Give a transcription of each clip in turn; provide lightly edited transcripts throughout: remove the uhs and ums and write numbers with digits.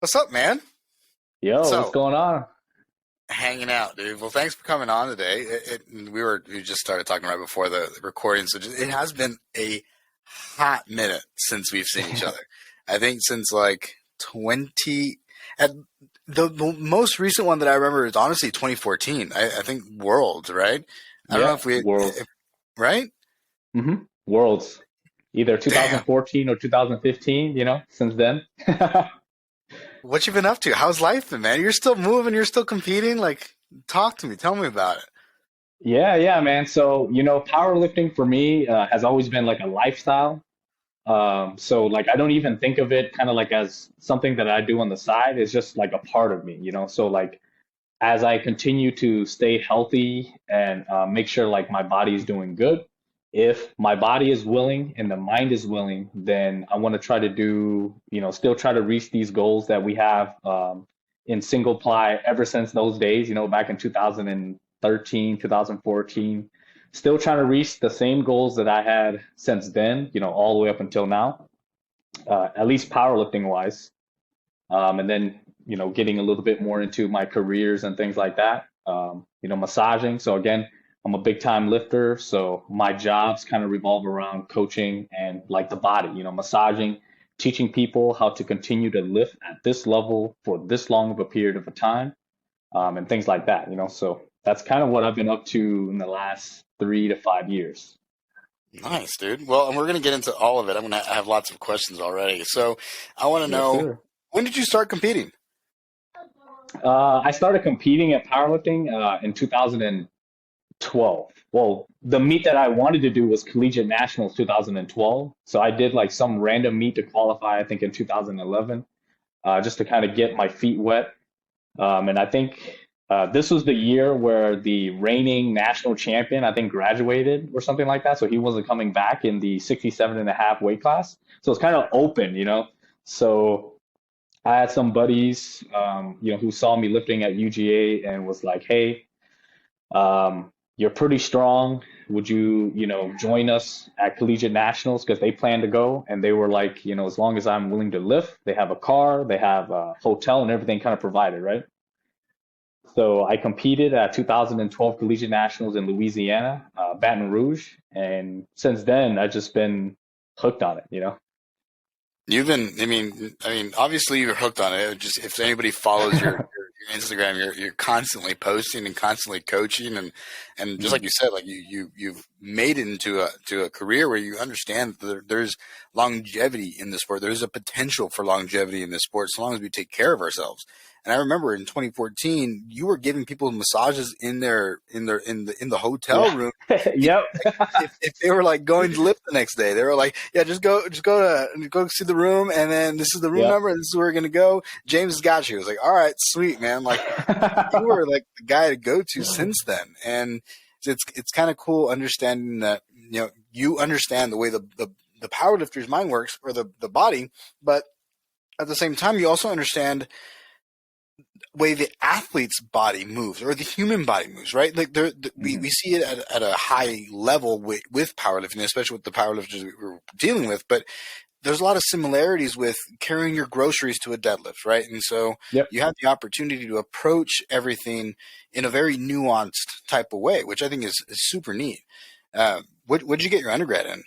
What's up, man? Yo, what's So, going on? hanging out, dude. Well, thanks for coming on today. We just started talking right before the recording, so it has been a hot minute since we've seen each other. I think since like 20. At the most recent one that I remember is honestly 2014. I think Worlds, right? I don't know Yeah, if we, Worlds. right? Worlds. Either Damn. 2014 or 2015, since then. What you been up to? How's life been, man? You're still moving. You're still competing. Like, talk to me. Tell me about it. Yeah, man. So, powerlifting for me has always been like a lifestyle. So like I don't even think of it kind of like as something that I do on the side. It's just like a part of me. So like as I continue to stay healthy and make sure like my body is doing good, if my body is willing and the mind is willing, then I want to try to do, still try to reach these goals that we have in single ply ever since those days, back in 2013, 2014. Still trying to reach the same goals that I had since then, all the way up until now, at least powerlifting wise, and then getting a little bit more into my careers and things like that. Massaging. So again, I'm a big time lifter, so my jobs kind of revolve around coaching and like the body. Massaging, teaching people how to continue to lift at this level for this long of a period of a time, and things like that. So that's kind of what I've been up to in the last 3 to 5 years. Nice, dude. Well, and we're going to get into all of it. I'm going to have lots of questions already. So I want to Yes, know, sir. when did you start competing? I started competing at powerlifting in 2012. Well, the meet that I wanted to do was Collegiate Nationals 2012. So I did like some random meet to qualify, I think in 2011, just to kind of get my feet wet. And I think this was the year where the reigning national champion, I think, graduated or something like that. So he wasn't coming back in the 67 and a half weight class. So it's kind of open. So I had some buddies, who saw me lifting at UGA and was like, "Hey, you're pretty strong. Would you, join us at Collegiate Nationals?" Because they plan to go, and they were like, as long as I'm willing to lift, they have a car, they have a hotel, and everything kind of provided, right? So I competed at 2012 Collegiate Nationals in Louisiana, Baton Rouge, and since then I've just been hooked on it. You've been, I mean, obviously you're hooked on it. Just if anybody follows your Instagram, you're constantly posting and constantly coaching, and just like Mhm. you said, like you've made it into a career where you understand that there's longevity in the sport. There's a potential for longevity in this sport so long as we take care of ourselves. And I remember in 2014, you were giving people massages in the hotel Yeah. room. Yep. If they were like going to lift the next day, they were like, "Yeah, just go see the room, and then this is the room Yep. number, and this is where we're gonna go." James has got you. I was like, "All right, sweet, man." Like, you were like the guy to go to since then, and it's kind of cool understanding that you understand the way the powerlifter's mind works, or the body, but at the same time you also understand way the athlete's body moves, or the human body moves, right? Like we Mhm. see it at a high level with powerlifting, especially with the powerlifters we're dealing with. But there's a lot of similarities with carrying your groceries to a deadlift, right? And so Yep. you have the opportunity to approach everything in a very nuanced type of way, which I think is super neat. What did you get your undergrad in?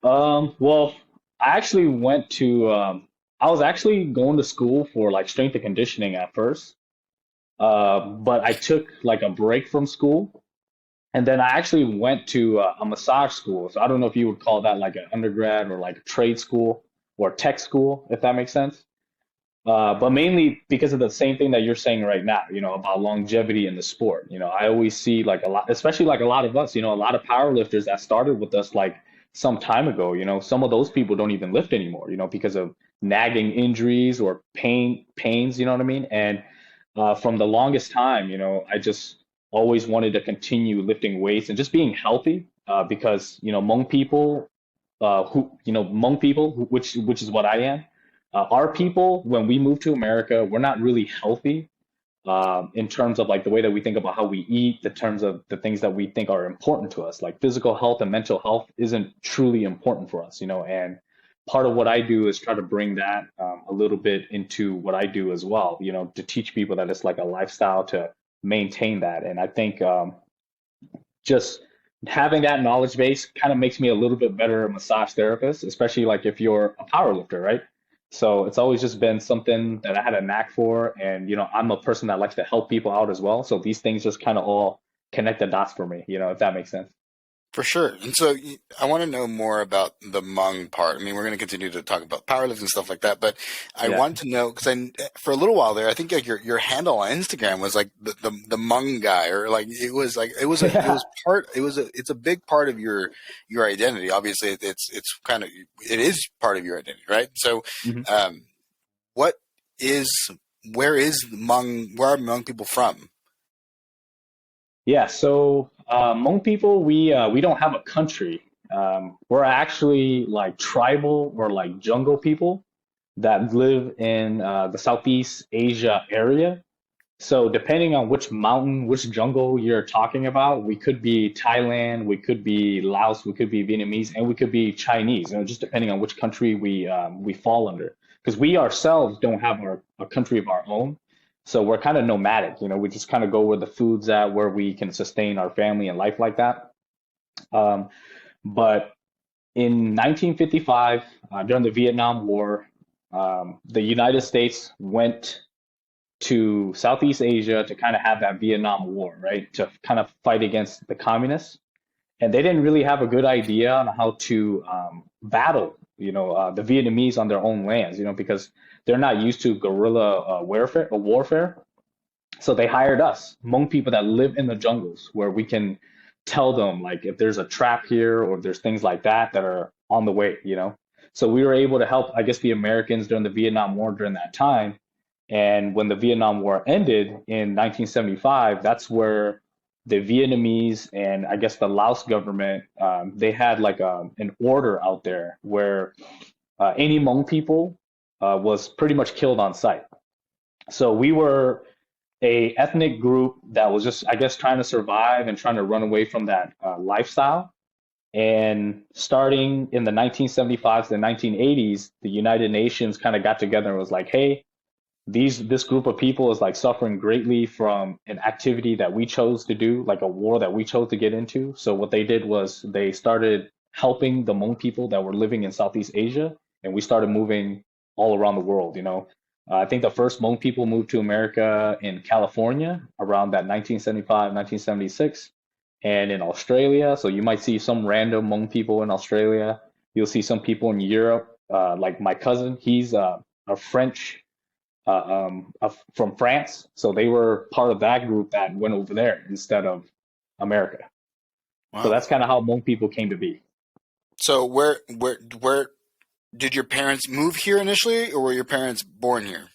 Well, I actually I was actually going to school for like strength and conditioning at first, but I took like a break from school, and then I actually went to a massage school. So I don't know if you would call that like an undergrad or like a trade school or tech school, if that makes sense. But mainly because of the same thing that you're saying right now, about longevity in the sport. I always see like a lot, especially like a lot of us, a lot of power lifters that started with us like some time ago, some of those people don't even lift anymore, because of nagging injuries or pains, you know what I mean? And from the longest time, I just always wanted to continue lifting weights and just being healthy, because, Hmong people, Hmong people, which is what I am, our people, when we move to America, we're not really healthy, in terms of like the way that we think about how we eat, the terms of the things that we think are important to us, like physical health and mental health isn't truly important for us, and part of what I do is try to bring that a little bit into what I do as well, to teach people that it's like a lifestyle to maintain that. And I think just having that knowledge base kind of makes me a little bit better massage therapist, especially like if you're a power lifter, right? So it's always just been something that I had a knack for. And, I'm a person that likes to help people out as well. So these things just kind of all connect the dots for me, if that makes sense. For sure. And so I want to know more about the Hmong part. I mean, we're going to continue to talk about powerlifting and stuff like that, but I Yeah. want to know because for a little while there, I think like your handle on Instagram was like the Hmong guy, or like Yeah. it's a big part of your identity. Obviously, it is part of your identity, right? So, Mhm. um, what is where are Hmong people from? Yeah, so Hmong people, we don't have a country. We're actually like tribal or like jungle people that live in the Southeast Asia area. So depending on which mountain, which jungle you're talking about, we could be Thailand, we could be Laos, we could be Vietnamese, and we could be Chinese. Just depending on which country we fall under. Because we ourselves don't have a country of our own, so we're kind of nomadic. We just kind of go where the food's at, where we can sustain our family and life like that. Um, but in 1955, during the Vietnam War, the United States went to Southeast Asia to kind of have that Vietnam War, right? To kind of fight against the communists. And they didn't really have a good idea on how to battle, the Vietnamese on their own lands, because they're not used to guerrilla warfare. So they hired us, Hmong people that live in the jungles, where we can tell them like if there's a trap here or there's things like that are on the way. So we were able to help, I guess, the Americans during the Vietnam War during that time. And when the Vietnam War ended in 1975, that's where the Vietnamese and I guess the Laos government, they had like an order out there where any Hmong people was pretty much killed on sight. So we were a ethnic group that was just, I guess, trying to survive and trying to run away from that lifestyle. And starting in the 1975s to the 1980s, the United Nations kind of got together and was like, hey, this group of people is like suffering greatly from an activity that we chose to do, like a war that we chose to get into. So what they did was they started helping the Hmong people that were living in Southeast Asia, and we started moving all around the world. I think the first Hmong people moved to America in California around that 1975, 1976, and in Australia. So you might see some random Hmong people in Australia. You'll see some people in Europe, like my cousin. He's a French from France. So they were part of that group that went over there instead of America. So Wow. that's kind of how Hmong people came to be. So where did your parents move here initially, or were your parents born here?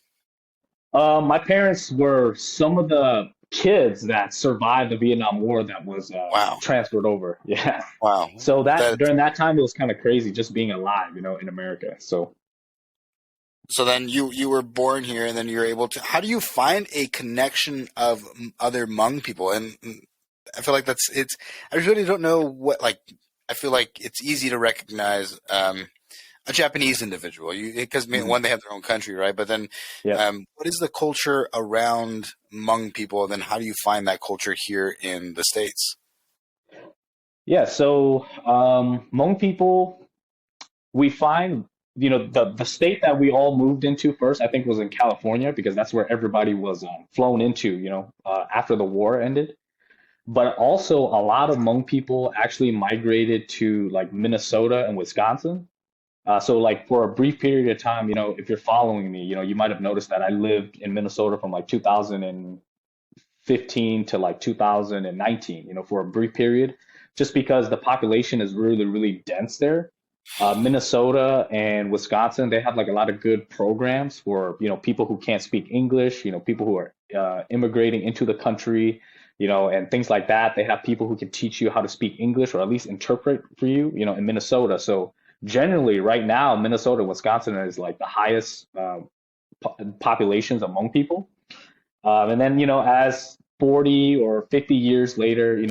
My parents were some of the kids that survived the Vietnam War that was Wow. transferred over. Yeah. Wow. So that That during that time it was kind of crazy just being alive, in America. So so then you were born here, and then you're able to. How do you find a connection of other Hmong people? And I feel like I really don't know what like. I feel like it's easy to recognize a Japanese individual, because mhm, one, they have their own country, right? But then, yeah. what is the culture around Hmong people? And then how do you find that culture here in the States? Yeah, so Hmong people, we find, the state that we all moved into first, I think was in California because that's where everybody was flown into, after the war ended. But also a lot of Hmong people actually migrated to like Minnesota and Wisconsin. So like for a brief period of time, if you're following me, you might have noticed that I lived in Minnesota from like 2015 to like 2019, for a brief period, just because the population is really, really dense there. Minnesota and Wisconsin, they have like a lot of good programs for, people who can't speak English, people who are immigrating into the country, and things like that. They have people who can teach you how to speak English or at least interpret for you, in Minnesota. So generally right now, Minnesota, Wisconsin is like the highest populations among people. And then, as 40 or 50 years later,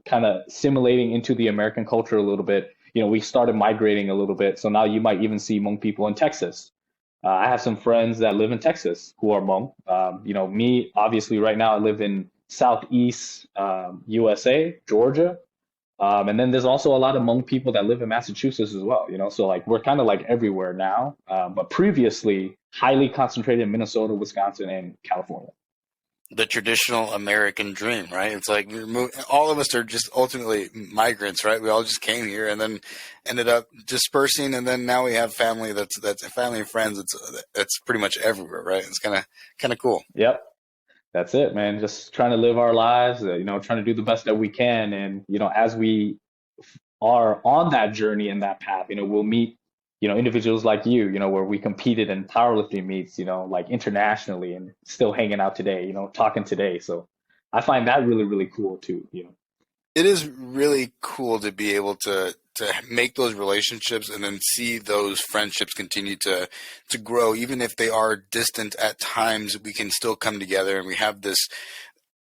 kind of simulating into the American culture a little bit, we started migrating a little bit. So now you might even see Hmong people in Texas. I have some friends that live in Texas who are Hmong. Me, obviously, right now I live in Southeast USA, Georgia. And then there's also a lot of Hmong people that live in Massachusetts as well, so like we're kind of like everywhere now. But previously, highly concentrated in Minnesota, Wisconsin, and California. The traditional American dream, right? It's like all of us are just ultimately migrants, right? We all just came here and then ended up dispersing, and then now we have family that's family and friends. It's pretty much everywhere, right? It's kind of cool. Yep. That's it, man. Just trying to live our lives, trying to do the best that we can. And, as we are on that journey and that path, we'll meet, individuals like you, where we competed in powerlifting meets, like internationally and still hanging out today, talking today. So I find that really, really cool too. It is really cool to be able to make those relationships and then see those friendships continue to grow, even if they are distant at times. We can still come together, and we have this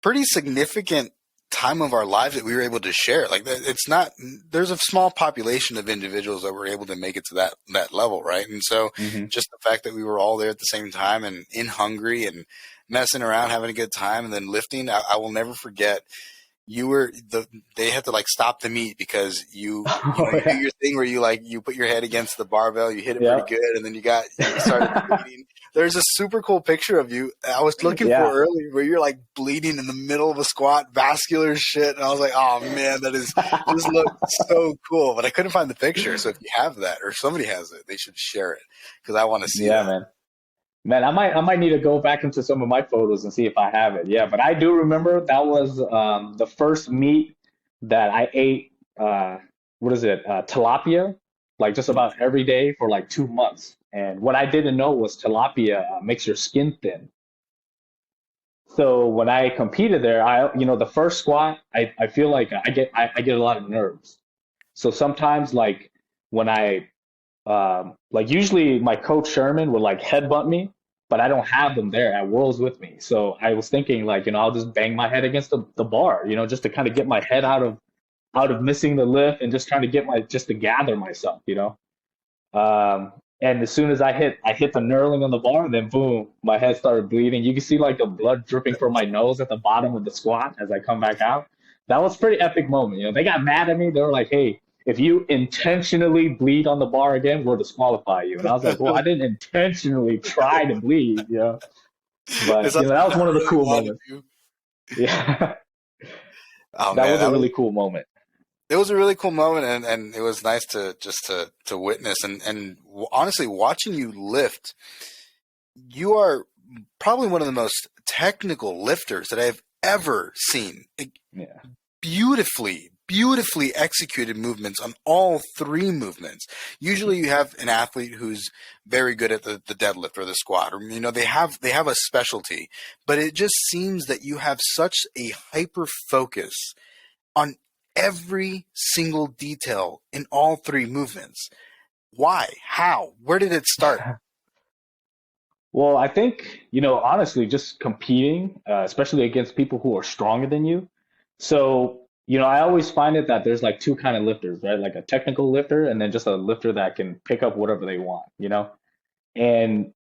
pretty significant time of our lives that we were able to share. Like, it's not, there's a small population of individuals that were able to make it to that level, right? And so just the fact that we were all there at the same time and in Hungary and messing around, having a good time, and then lifting, I will never forget. They had to like stop the meet because you do your thing where you put your head against the barbell, you hit it pretty good, and then you started bleeding. There's a super cool picture of you I was looking for earlier where you're like bleeding in the middle of a squat, vascular shit, and I was like, oh man, that is just looked so cool, but I couldn't find the picture. So if you have that or somebody has it, they should share it because I want to see that. Man, I might need to go back into some of my photos and see if I have it. Yeah, but I do remember that was the first meat that I ate. Tilapia, like just about every day for like 2 months. And what I didn't know was tilapia makes your skin thin. So when I competed there, the first squat, I feel like I get a lot of nerves. So sometimes like when like usually my coach Sherman would like headbutt me, but I don't have them there at Worlds with me. So I was thinking like, I'll just bang my head against the bar, just to kind of get my head out of missing the lift and just trying to just to gather myself. And as soon as I hit the knurling on the bar, and then boom, my head started bleeding. You can see like the blood dripping from my nose at the bottom of the squat as I come back out. That was a pretty epic moment. They got mad at me. They were like, hey, if you intentionally bleed on the bar again, we'll disqualify you. And I was like, well, I didn't intentionally try to bleed, But that was one of the cool moments. Yeah. Oh, that was a really cool moment. It was a really cool moment, and it was nice to witness. And honestly, watching you lift, you are probably one of the most technical lifters that I've ever seen. Yeah. Beautifully executed movements on all three movements. Usually you have an athlete who's very good at the deadlift or the squat, or they have a specialty, but it just seems that you have such a hyper focus on every single detail in all three movements. Why? How? Where did it start? Well, I think, honestly, just competing, especially against people who are stronger than you. So, I always find it that there's like two kind of lifters, right? Like a technical lifter and then just a lifter that can pick up whatever they want, And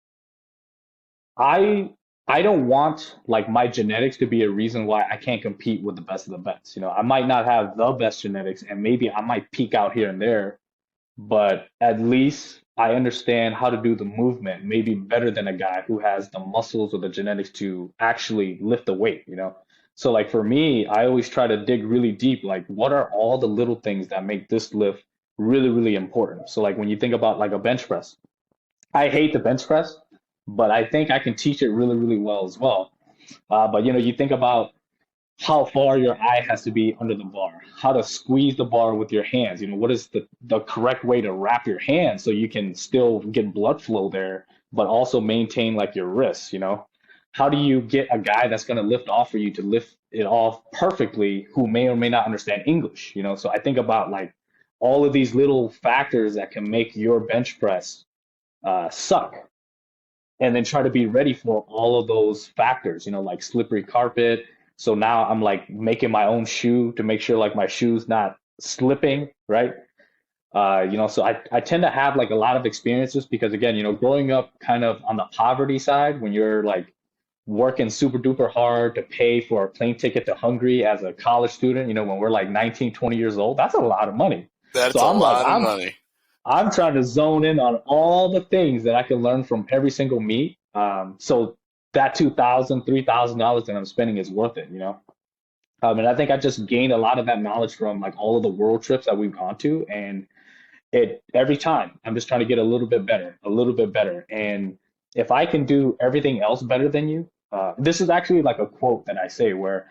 I don't want like my genetics to be a reason why I can't compete with the best of the best. I might not have the best genetics and maybe I might peak out here and there, but at least I understand how to do the movement maybe better than a guy who has the muscles or the genetics to actually lift the weight. So like for me, I always try to dig really deep, like what are all the little things that make this lift really, really important? So like when you think about like a bench press, I hate the bench press, but I think I can teach it really, really well as well. But you think about how far your eye has to be under the bar, how to squeeze the bar with your hands. What is the correct way to wrap your hands so you can still get blood flow there, but also maintain like your wrists, How do you get a guy that's going to lift off for you to lift it off perfectly who may or may not understand English, So I think about like all of these little factors that can make your bench press suck. And then try to be ready for all of those factors, like slippery carpet. So now I'm like making my own shoe to make sure like my shoe's not slipping, right? So I tend to have like a lot of experiences because again, growing up kind of on the poverty side, when you're like working super duper hard to pay for a plane ticket to Hungary as a college student, when we're like 19, 20 years old, that's a lot of money. So That's a I'm like, lot of money. I'm trying to zone in on all the things that I can learn from every single meet. So that $2,000, $3,000 that I'm spending is worth it. And I think I just gained a lot of that knowledge from like all of the world trips that we've gone to, and it every time I'm just trying to get a little bit better, a little bit better. And if I can do everything else better than you, this is actually like a quote that I say where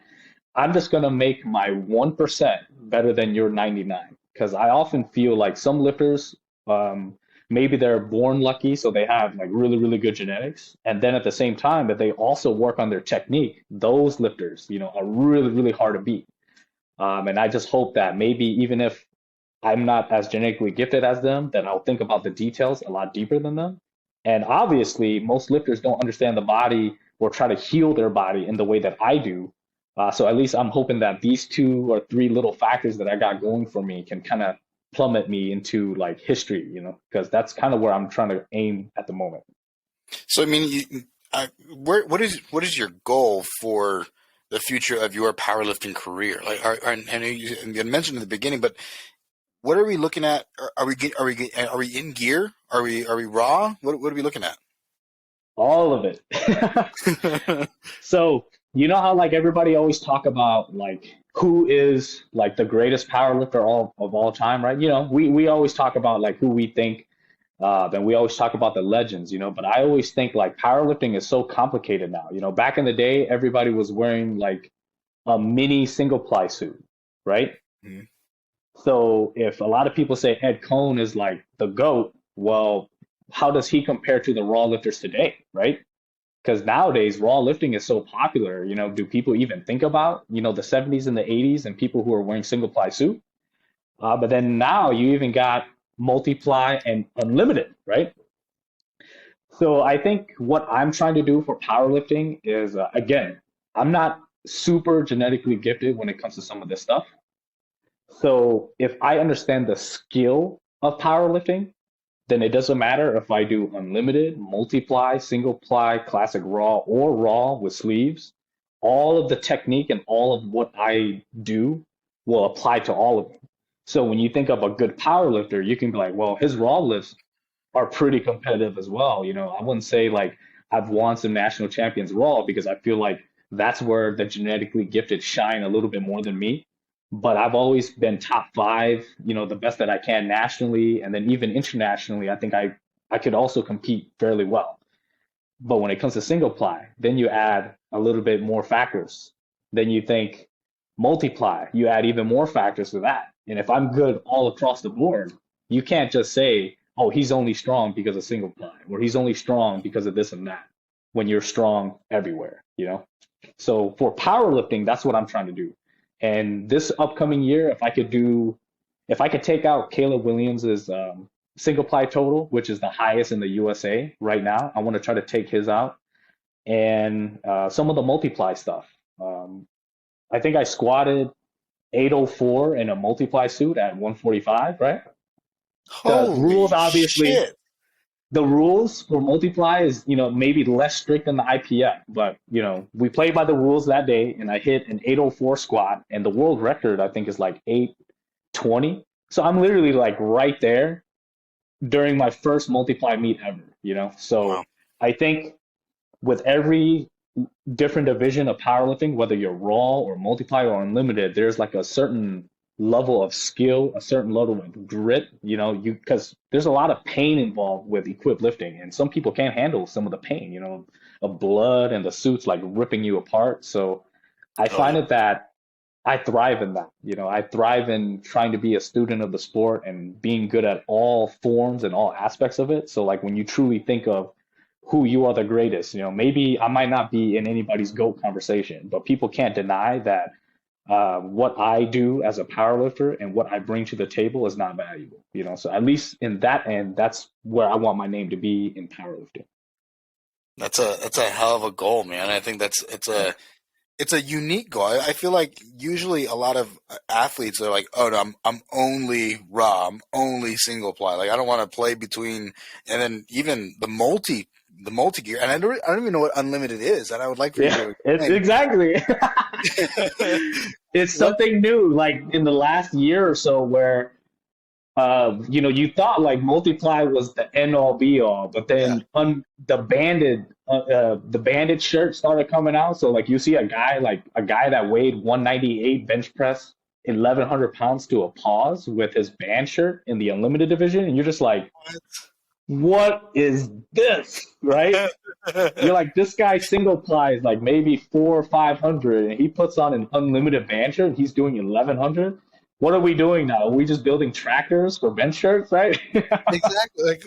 I'm just gonna make my 1% better than your 99. Because I often feel like some lifters, um, maybe they're born lucky, so they have like really, really good genetics. And then at the same time, that they also work on their technique, those lifters, are really, really hard to beat. And I just hope that maybe even if I'm not as genetically gifted as them, then I'll think about the details a lot deeper than them. And obviously, most lifters don't understand the body or try to heal their body in the way that I do. So at least I'm hoping that these two or three little factors that I got going for me can kind of plummet me into like history, because that's kind of where I'm trying to aim at the moment. So I mean, what is your goal for the future of your powerlifting career? Like, I know you mentioned in the beginning, but what are we looking at? Are we in gear? Are we raw? What are we looking at? All of it. So, you know how like everybody always talk about like who is like the greatest power lifter of all time, right? We always talk about like who we think, then we always talk about the legends, but I always think like powerlifting is so complicated now. Back in the day, everybody was wearing like a mini single ply suit, right? Mhm. So if a lot of people say Ed Cohn is like the GOAT, well, how does he compare to the raw lifters today, right? Because nowadays raw lifting is so popular. Do people even think about the 70s and the 80s and people who are wearing single ply suit? But then now you even got multi-ply and unlimited, right? So I think what I'm trying to do for powerlifting is again, I'm not super genetically gifted when it comes to some of this stuff. So if I understand the skill of powerlifting, then it doesn't matter if I do unlimited, multiply, single ply, classic raw, or raw with sleeves. All of the technique and all of what I do will apply to all of them. So when you think of a good power lifter, you can be like, well, his raw lifts are pretty competitive as well. I wouldn't say like I've won some national champions raw because I feel like that's where the genetically gifted shine a little bit more than me. But I've always been top five, the best that I can nationally, and then even internationally, I think I could also compete fairly well. But when it comes to single ply, then you add a little bit more factors. Then you think multiply, you add even more factors to that. And if I'm good all across the board, you can't just say, oh, he's only strong because of single ply, or he's only strong because of this and that, when you're strong everywhere. So for powerlifting, that's what I'm trying to do. And this upcoming year, if I could take out Caleb Williams's single ply total, which is the highest in the USA right now. I want to try to take his out and some of the multiply stuff. Um, I think I squatted 804 in a multiply suit at 145, right? The Holy rules, obviously, shit! the rules for multiply is, maybe less strict than the IPF, but, we played by the rules that day and I hit an 804 squat and the world record, I think, is like 820. So I'm literally like right there during my first multiply meet ever. Wow. So I think with every different division of powerlifting, whether you're raw or multiply or unlimited, there's like a certain level of skill, a certain level of grit, because there's a lot of pain involved with equipped lifting, and some people can't handle some of the pain, of blood and the suits like ripping you apart. So I Oh find yeah. it that I thrive in that. I thrive in trying to be a student of the sport and being good at all forms and all aspects of it. So like when you truly think of who you are the greatest, maybe I might not be in anybody's GOAT conversation, but people can't deny that what I do as a powerlifter and what I bring to the table is not valuable. So at least in that end, that's where I want my name to be in powerlifting. That's a hell of a goal, man. I think it's a it's a unique goal. I feel like usually a lot of athletes are like, "Oh, no, I'm only raw. I'm only single ply. Like I don't want to play between." And then even the multi gear. And I don't even know what unlimited is. And I would like for you Yeah, to explain. exactly. It's What? something new, like in the last year or so, where you thought like multiply was the end all be all, but Yeah. then the banded shirt started coming out. So like you see a guy that weighed 198 bench press 1,100 pounds to a pause with his band shirt in the unlimited division, and you're just like, what is this, right? You're like, this guy single plies like maybe 400 or 500, and he puts on an unlimited band shirt. And he's doing 1,100. What are we doing now? Are we just building trackers for bench shirts, right? Exactly.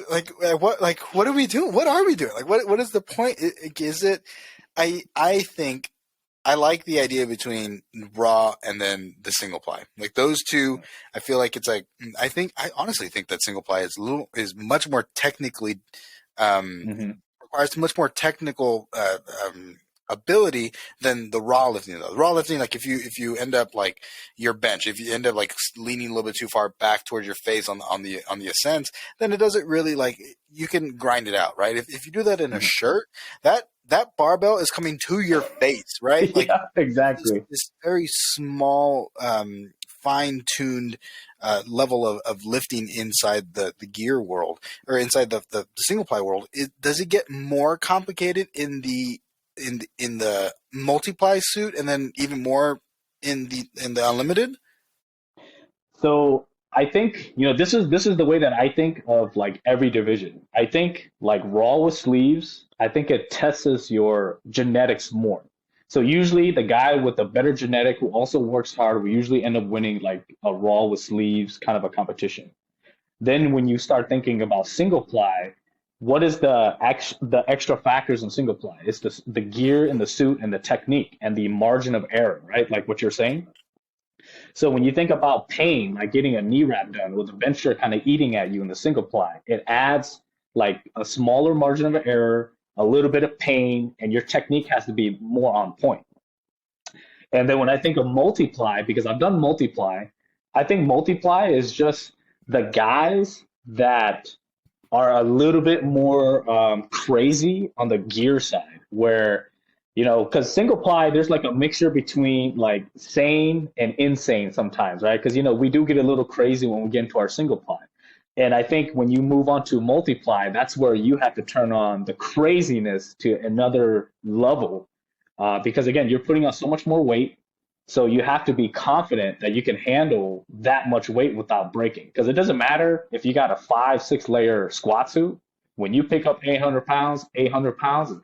What are we doing? What are we doing? Like what is the point? Is it? I think I like the idea between raw and then the single ply. Like those two, I feel like it's like I honestly think that single ply is much more technically hmm requires much more technical ability than the raw lifting. The raw lifting, like if you end up like your bench, if you end up like leaning a little bit too far back towards your face on the ascents, then it doesn't really like you can grind it out, right? If you do that in a shirt, that barbell is coming to your face, right? Like Yeah, exactly. this very small, fine-tuned level of lifting inside the gear world or inside the single ply world. Does it get more complicated in the multiply suit, and then even more in the unlimited? So I think this is the way that I think of like every division. I think like raw with sleeves. I think it tests your genetics more. So usually the guy with a better genetic who also works hard will usually end up winning like a raw with sleeves kind of a competition. Then when you start thinking about single ply, what is the extra factors in single ply? It's the gear and the suit and the technique and the margin of error, right? Like what you're saying. So when you think about pain, like getting a knee wrap done with the bench shirt kind of eating at you in the single ply, it adds like a smaller margin of error, a little bit of pain, and your technique has to be more on point. And then when I think of multiply, because I've done multiply, I think multiply is just the guys that are a little bit more crazy on the gear side, where because single ply, there's like a mixture between like sane and insane sometimes, right? Because we do get a little crazy when we get into our single ply. And I think when you move on to multiply, that's where you have to turn on the craziness to another level, because again, you're putting on so much more weight. So you have to be confident that you can handle that much weight without breaking. Because it doesn't matter if you got a 5, 6 layer squat suit. When you pick up 800 pounds is 800 pounds.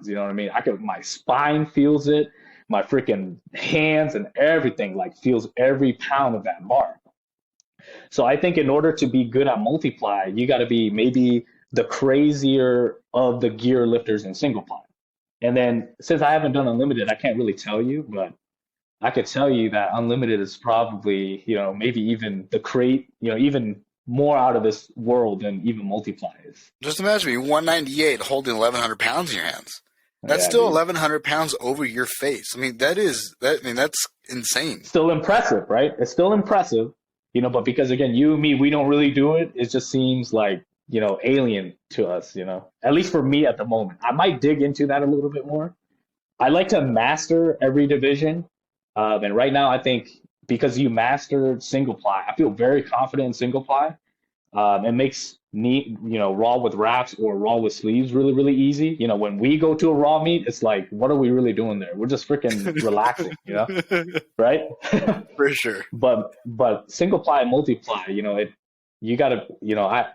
You know what I mean? My spine feels it. My freaking hands and everything like feels every pound of that bar. So I think in order to be good at multiply, you got to be maybe the crazier of the gear lifters in single ply. And then since I haven't done unlimited, I can't really tell you, but I could tell you that unlimited is probably, maybe even even more out of this world than even multiply is. Just imagine me 198 holding 1,100 pounds in your hands. That's Yeah, still dude. 1,100 pounds over your face. I mean, that's insane. Still impressive, right? It's still impressive, but because again, you and me, we don't really do it. It just seems like, alien to us. At least for me at the moment. I might dig into that a little bit more. I like to master every division. And right now, I think because you mastered single ply, I feel very confident in single ply. It makes neat, raw with wraps or raw with sleeves really, really easy. When we go to a raw meet, it's like, what are we really doing there? We're just freaking relaxing, right? For sure. But single ply and multiply, you gotta,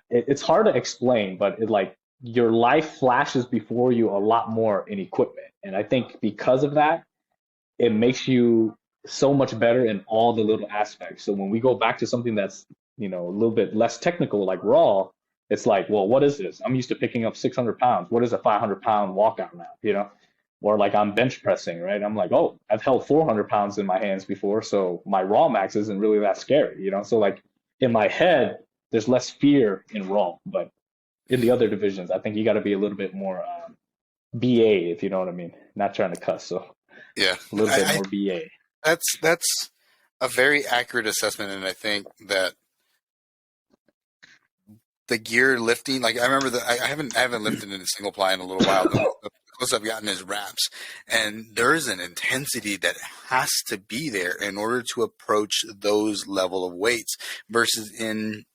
it's hard to explain, but it like your life flashes before you a lot more in equipment, and I think because of that it makes you so much better in all the little aspects. So when we go back to something that's, a little bit less technical, like raw, it's like, well, what is this? I'm used to picking up 600 pounds. What is a 500-pound walkout now? Or like I'm bench pressing, right? I'm like, oh, I've held 400 pounds in my hands before. So my raw max isn't really that scary. So like in my head, there's less fear in raw, but in the other divisions, I think you got to be a little bit more BA, if you know what I mean. Not trying to cuss. So Yeah. a little bit I more BA. that's a very accurate assessment, and I think that the gear lifting, like I remember that I haven't lifted in a single ply in a little while. The closest I've gotten is wraps, and there is an intensity that has to be there in order to approach those level of weights. Versus in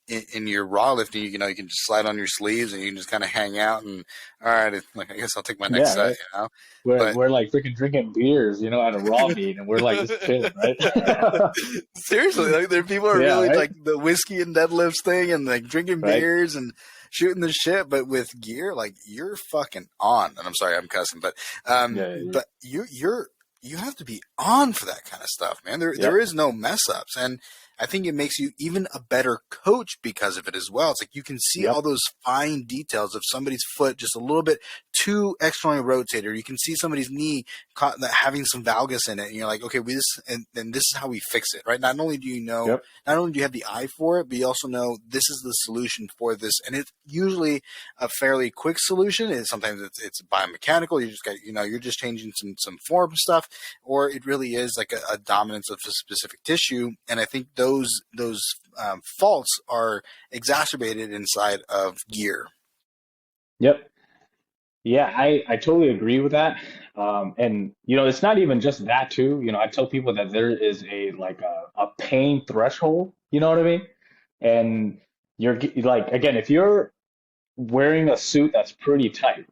your raw lifting, you know, you can just slide on your sleeves and you can just kind of hang out and all right, like I guess I'll take my next Yeah, set, right. you know. We're But we're like freaking drinking beers, at a raw meet, and we're like just chilling, right? seriously, like there people are Yeah, really right, like the whiskey and deadlifts thing and like drinking right, beers and shooting the shit, but with gear, like you're fucking on. And I'm sorry, I'm cussing, yeah, yeah, but you have to be on for that kind of stuff, man. There yep, is no mess ups, and I think it makes you even a better coach because of it as well. It's like you can see all yep, those fine details of somebody's foot just a little bit too externally rotated, or you can see somebody's knee caught having some valgus in it, and you're like, okay, and this is how we fix it, right? Not only do you know, yep, not only do you have the eye for it, but you also know this is the solution for this, and it's usually a fairly quick solution. And sometimes it's biomechanical. You just got, you're just changing some form stuff, or it really is like a dominance of a specific tissue. And I think those faults are exacerbated inside of gear. yep. Yeah, I totally agree with that. And it's not even just that too. I tell people that there is a pain threshold. You know what I mean? And like, again, if you're wearing a suit that's pretty tight,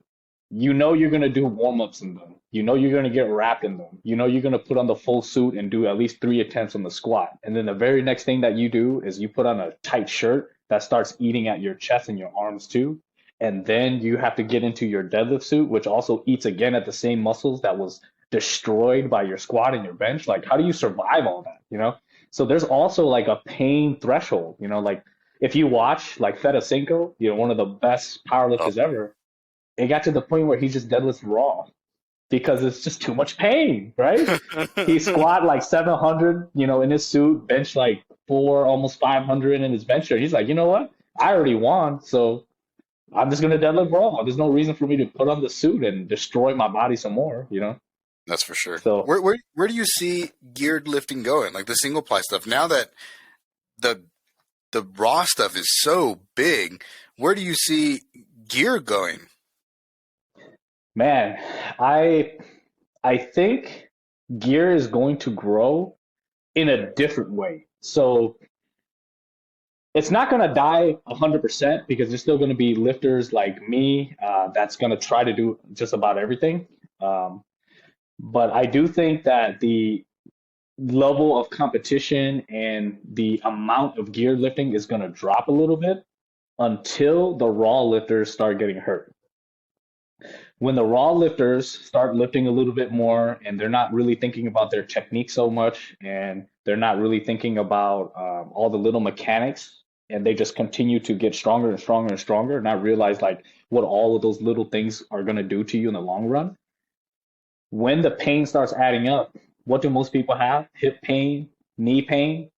you're going to do warm-ups in them. You're going to get wrapped in them. You're going to put on the full suit and do at least 3 attempts on the squat. And then the very next thing that you do is you put on a tight shirt that starts eating at your chest and your arms too. And then you have to get into your deadlift suit, which also eats again at the same muscles that was destroyed by your squat and your bench. Like, how do you survive all that? So there's also like a pain threshold, like if you watch like Feta Cinco, one of the best Oh, powerlifters ever, it got to the point where he just deadlifts raw because it's just too much pain, right? He squat like 700, in his suit, bench like four, almost 500 in his bench shirt. He's like, you know what? I already won, so I'm just gonna deadlift raw. There's no reason for me to put on the suit and destroy my body some more. that's for sure. So Where do you see geared lifting going? Like the single ply stuff. Now that the the raw stuff is so big, where do you see gear going? man, I I think gear is going to grow in a different way. So it's not going to die 100% because there's still going to be lifters like me that's going to try to do just about everything. Um, but I do think that the level of competition and the amount of gear lifting is going to drop a little bit until the raw lifters start getting hurt. When the raw lifters start lifting a little bit more and they're not really thinking about their technique so much and they're not really thinking about all the little mechanics and they just continue to get stronger and stronger and stronger and not realize like what all of those little things are going to do to you in the long run. When the pain starts adding up, what do most people have? Hip pain, knee pain,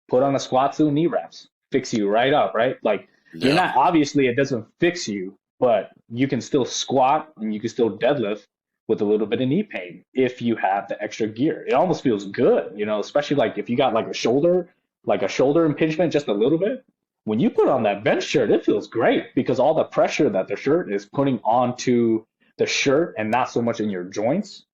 put on a squat suit, knee wraps, fix you right up, right? Like you're Yeah. not, obviously it doesn't fix you, but you can still squat and you can still deadlift with a little bit of knee pain if you have the extra gear. It almost feels good, especially like if you got like a shoulder impingement just a little bit. When you put on that bench shirt, it feels great because all the pressure that the shirt is putting onto the shirt and not so much in your joints.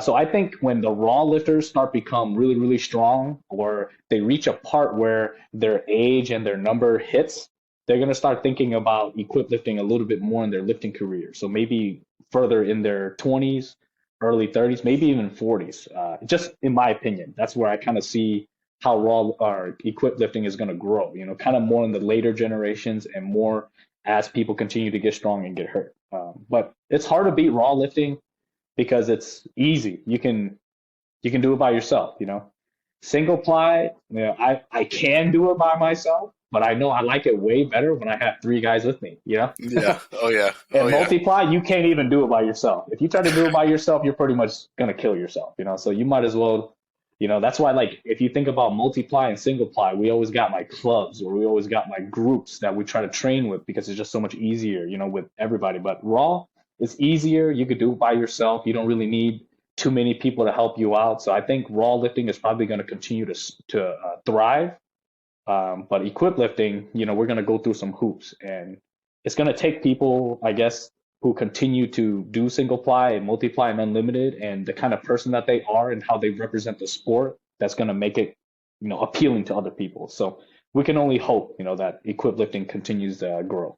So I think when the raw lifters start become really, really strong, or they reach a part where their age and their number hits, they're going to start thinking about equip lifting a little bit more in their lifting career. So maybe further in their 20s, early 30s, maybe even 40s. Just in my opinion, that's where I kind of see how raw or equip lifting is going to grow. Kind of more in the later generations and more as people continue to get strong and get hurt. But it's hard to beat raw lifting because it's easy. You can do it by yourself. Single ply, I can do it by myself, but I know I like it way better when I have three guys with me. Yeah. Oh yeah. Oh And yeah. multiply, you can't even do it by yourself. If you try to do it by yourself, you're pretty much gonna kill yourself. So you might as well, that's why like if you think about multiply and single ply, we always got like clubs or we always got like groups that we try to train with because it's just so much easier, with everybody. But raw, it's easier. You could do it by yourself. You don't really need too many people to help you out. So I think raw lifting is probably going to continue to thrive. But equip lifting, we're going to go through some hoops, and it's going to take people, I guess, who continue to do single ply and multiply and unlimited, and the kind of person that they are and how they represent the sport, that's going to make it, appealing to other people. So we can only hope, that equip lifting continues to grow.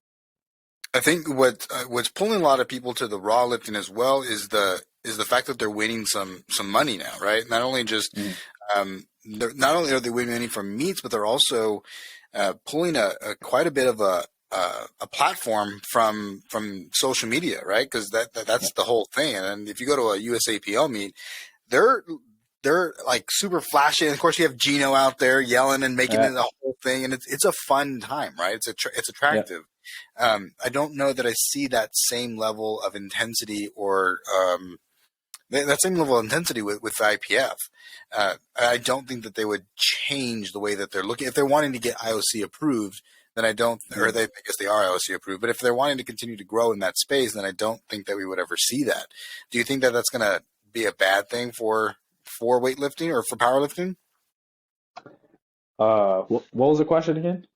I think what's pulling a lot of people to the raw lifting as well is the fact that they're winning some money now, right? Not only just not only are they winning money from meets, but they're also pulling quite a bit of a platform from social media, right? Because that's the whole thing. And if you go to a USAPL meet, they're like super flashy. And of course, you have Gino out there yelling and making it a whole thing, and it's a fun time, right? It's attractive. I don't know that I see that same level of intensity or that same level of intensity with IPF. I don't think that they would change the way that they're looking. If they're wanting to get IOC approved, then I don't, or I guess they are IOC approved, but if they're wanting to continue to grow in that space, then I don't think that we would ever see that. Do you think that that's going to be a bad thing for weightlifting or for powerlifting? What was the question again?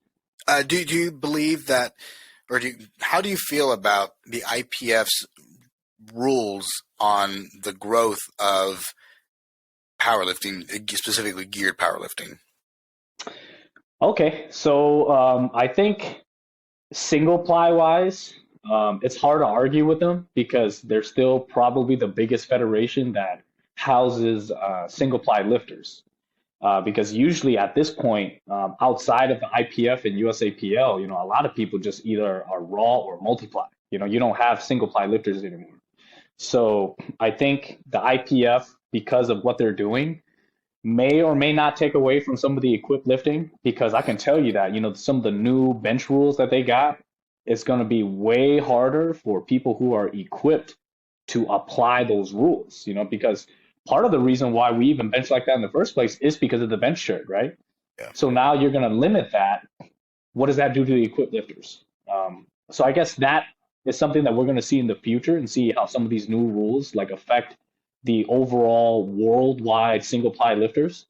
Do you believe that, or how do you feel about the IPF's rules on the growth of powerlifting, specifically geared powerlifting? Okay, so I think single ply wise, it's hard to argue with them because they're still probably the biggest federation that houses single ply lifters. Because usually at this point, outside of the IPF and USAPL, a lot of people just either are raw or multiply. You don't have single ply lifters anymore. So I think the IPF, because of what they're doing, may or may not take away from some of the equipped lifting, because I can tell you that, some of the new bench rules that they got, it's going to be way harder for people who are equipped to apply those rules, because part of the reason why we even bench like that in the first place is because of the bench shirt, right? Yeah. So now you're going to limit that. What does that do to the equipped lifters? So I guess that is something that we're going to see in the future, and see how some of these new rules affect the overall worldwide single ply lifters.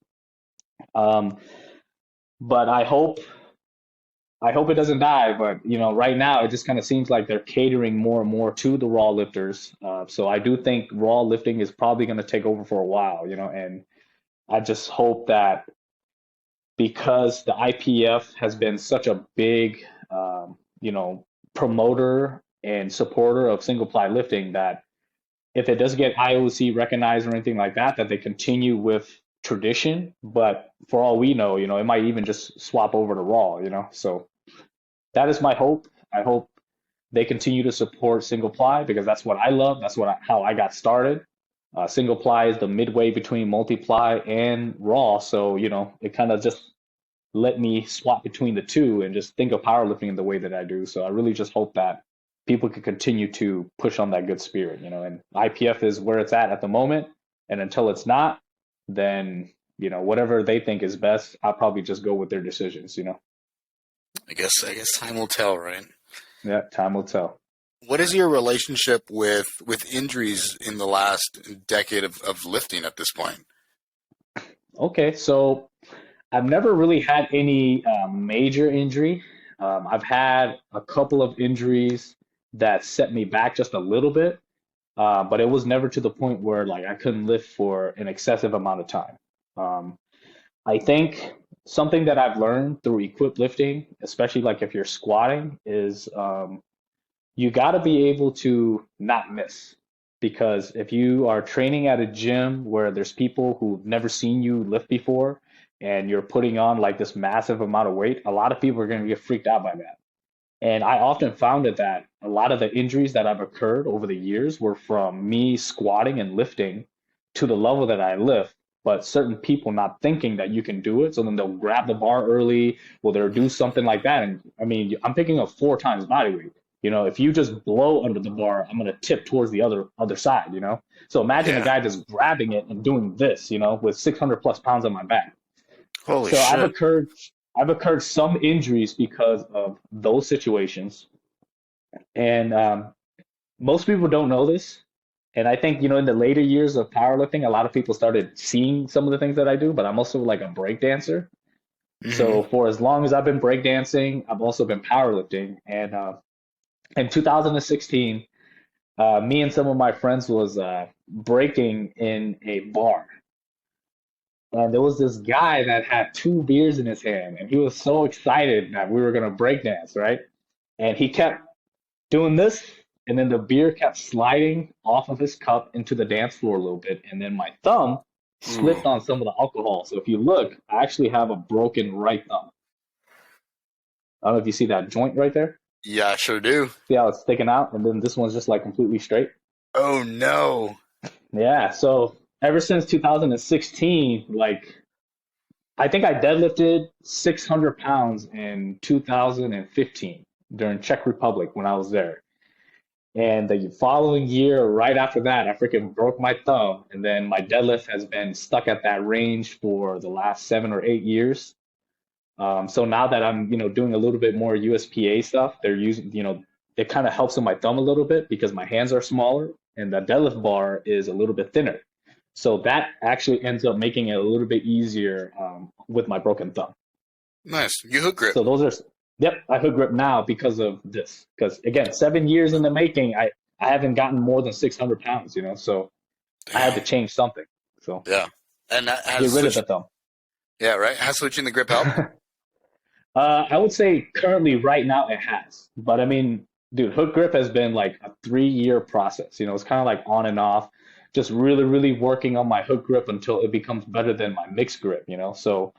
But I hope it doesn't die. But right now it just kind of seems like they're catering more and more to the raw lifters. So I do think raw lifting is probably going to take over for a while. And I just hope that, because the IPF has been such a big, promoter and supporter of single ply lifting, that if it does get IOC recognized or anything like that, that they continue with tradition. But for all we know, it might even just swap over to raw, So that is my hope. I hope they continue to support single ply, because that's what I love. That's how I got started. Single ply is the midway between multiply and raw. So, it kind of just let me swap between the two and just think of powerlifting in the way that I do. So I really just hope that people can continue to push on that good spirit, and IPF is where it's at the moment. And until it's not, then, whatever they think is best, I'll probably just go with their decisions, I guess time will tell, right? Yeah, time will tell. What is your relationship with injuries in the last decade of lifting at this point? Okay, so I've never really had any major injury. I've had a couple of injuries that set me back just a little bit, but it was never to the point where I couldn't lift for an excessive amount of time. I think something that I've learned through equipped lifting, especially if you're squatting, is you got to be able to not miss. Because if you are training at a gym where there's people who've never seen you lift before, and you're putting on this massive amount of weight, a lot of people are going to get freaked out by that. And I often found that a lot of the injuries that have occurred over the years were from me squatting and lifting to the level that I lift, but certain people not thinking that you can do it. So then they'll grab the bar early, or they'll do something like that. And I mean, I'm picking up 4 times body weight. If you just blow under the bar, I'm going to tip towards the other side, So imagine a guy just grabbing it and doing this, with 600 plus pounds on my back. Holy shit. I've occurred some injuries because of those situations. And most people don't know this, And I think, in the later years of powerlifting, a lot of people started seeing some of the things that I do, but I'm also like a break dancer. Hmm. So for as long as I've been breakdancing, I've also been powerlifting. And in 2016, me and some of my friends was breaking in a bar, and there was this guy that had two beers in his hand, and he was so excited that we were gonna breakdance, right? And he kept doing this, and then the beer kept sliding off of his cup into the dance floor a little bit, and then my thumb Ooh. slipped on some of the alcohol. So if you look, I actually have a broken right thumb. I don't know if you see that joint right there. Yeah, I sure do. See how it's sticking out, and then this one's just like completely straight. Oh no. Yeah. So ever since 2016, like I think I deadlifted 600 pounds in 2015 during Czech Republic when I was there. And the following year, right after that, I freaking broke my thumb, and then my deadlift has been stuck at that range for the last 7 or 8 years. So now that I'm, doing a little bit more USPA stuff, they're using, it kind of helps with my thumb a little bit because my hands are smaller and the deadlift bar is a little bit thinner. So that actually ends up making it a little bit easier with my broken thumb. Nice. You hook grip. So those are, yep, I hook grip now because of this. Because again, 7 years in the making, I haven't gotten more than 600 pounds, so I had to Damn. change something. So Yeah. And that get has rid of switched. the thumb. Yeah, right. Has switching the grip helped? I would say currently, right now, it has. But I mean, dude, hook grip has been like a 3 year process. It's kind of like on and off, just really, really working on my hook grip until it becomes better than my mixed grip. So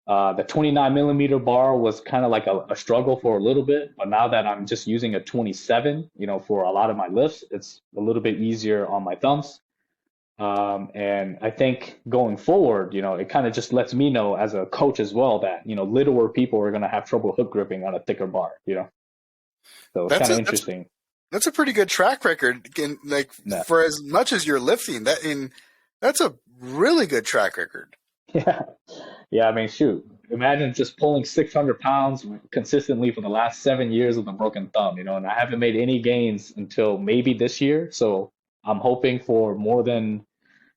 the 29 millimeter bar was kind of like a struggle for a little bit. But now that I'm just using a 27, for a lot of my lifts, it's a little bit easier on my thumbs. And I think going forward, it kind of just lets me know as a coach as well that, littler people are going to have trouble hook gripping on a thicker bar. So it's That's kind of a that's interesting. that's a pretty good track record. Like Yeah. for as much as you're lifting, that's a really good track record. Yeah. Yeah. I mean, shoot, imagine just pulling 600 pounds consistently for the last 7 years with a broken thumb, and I haven't made any gains until maybe this year. So I'm hoping for more than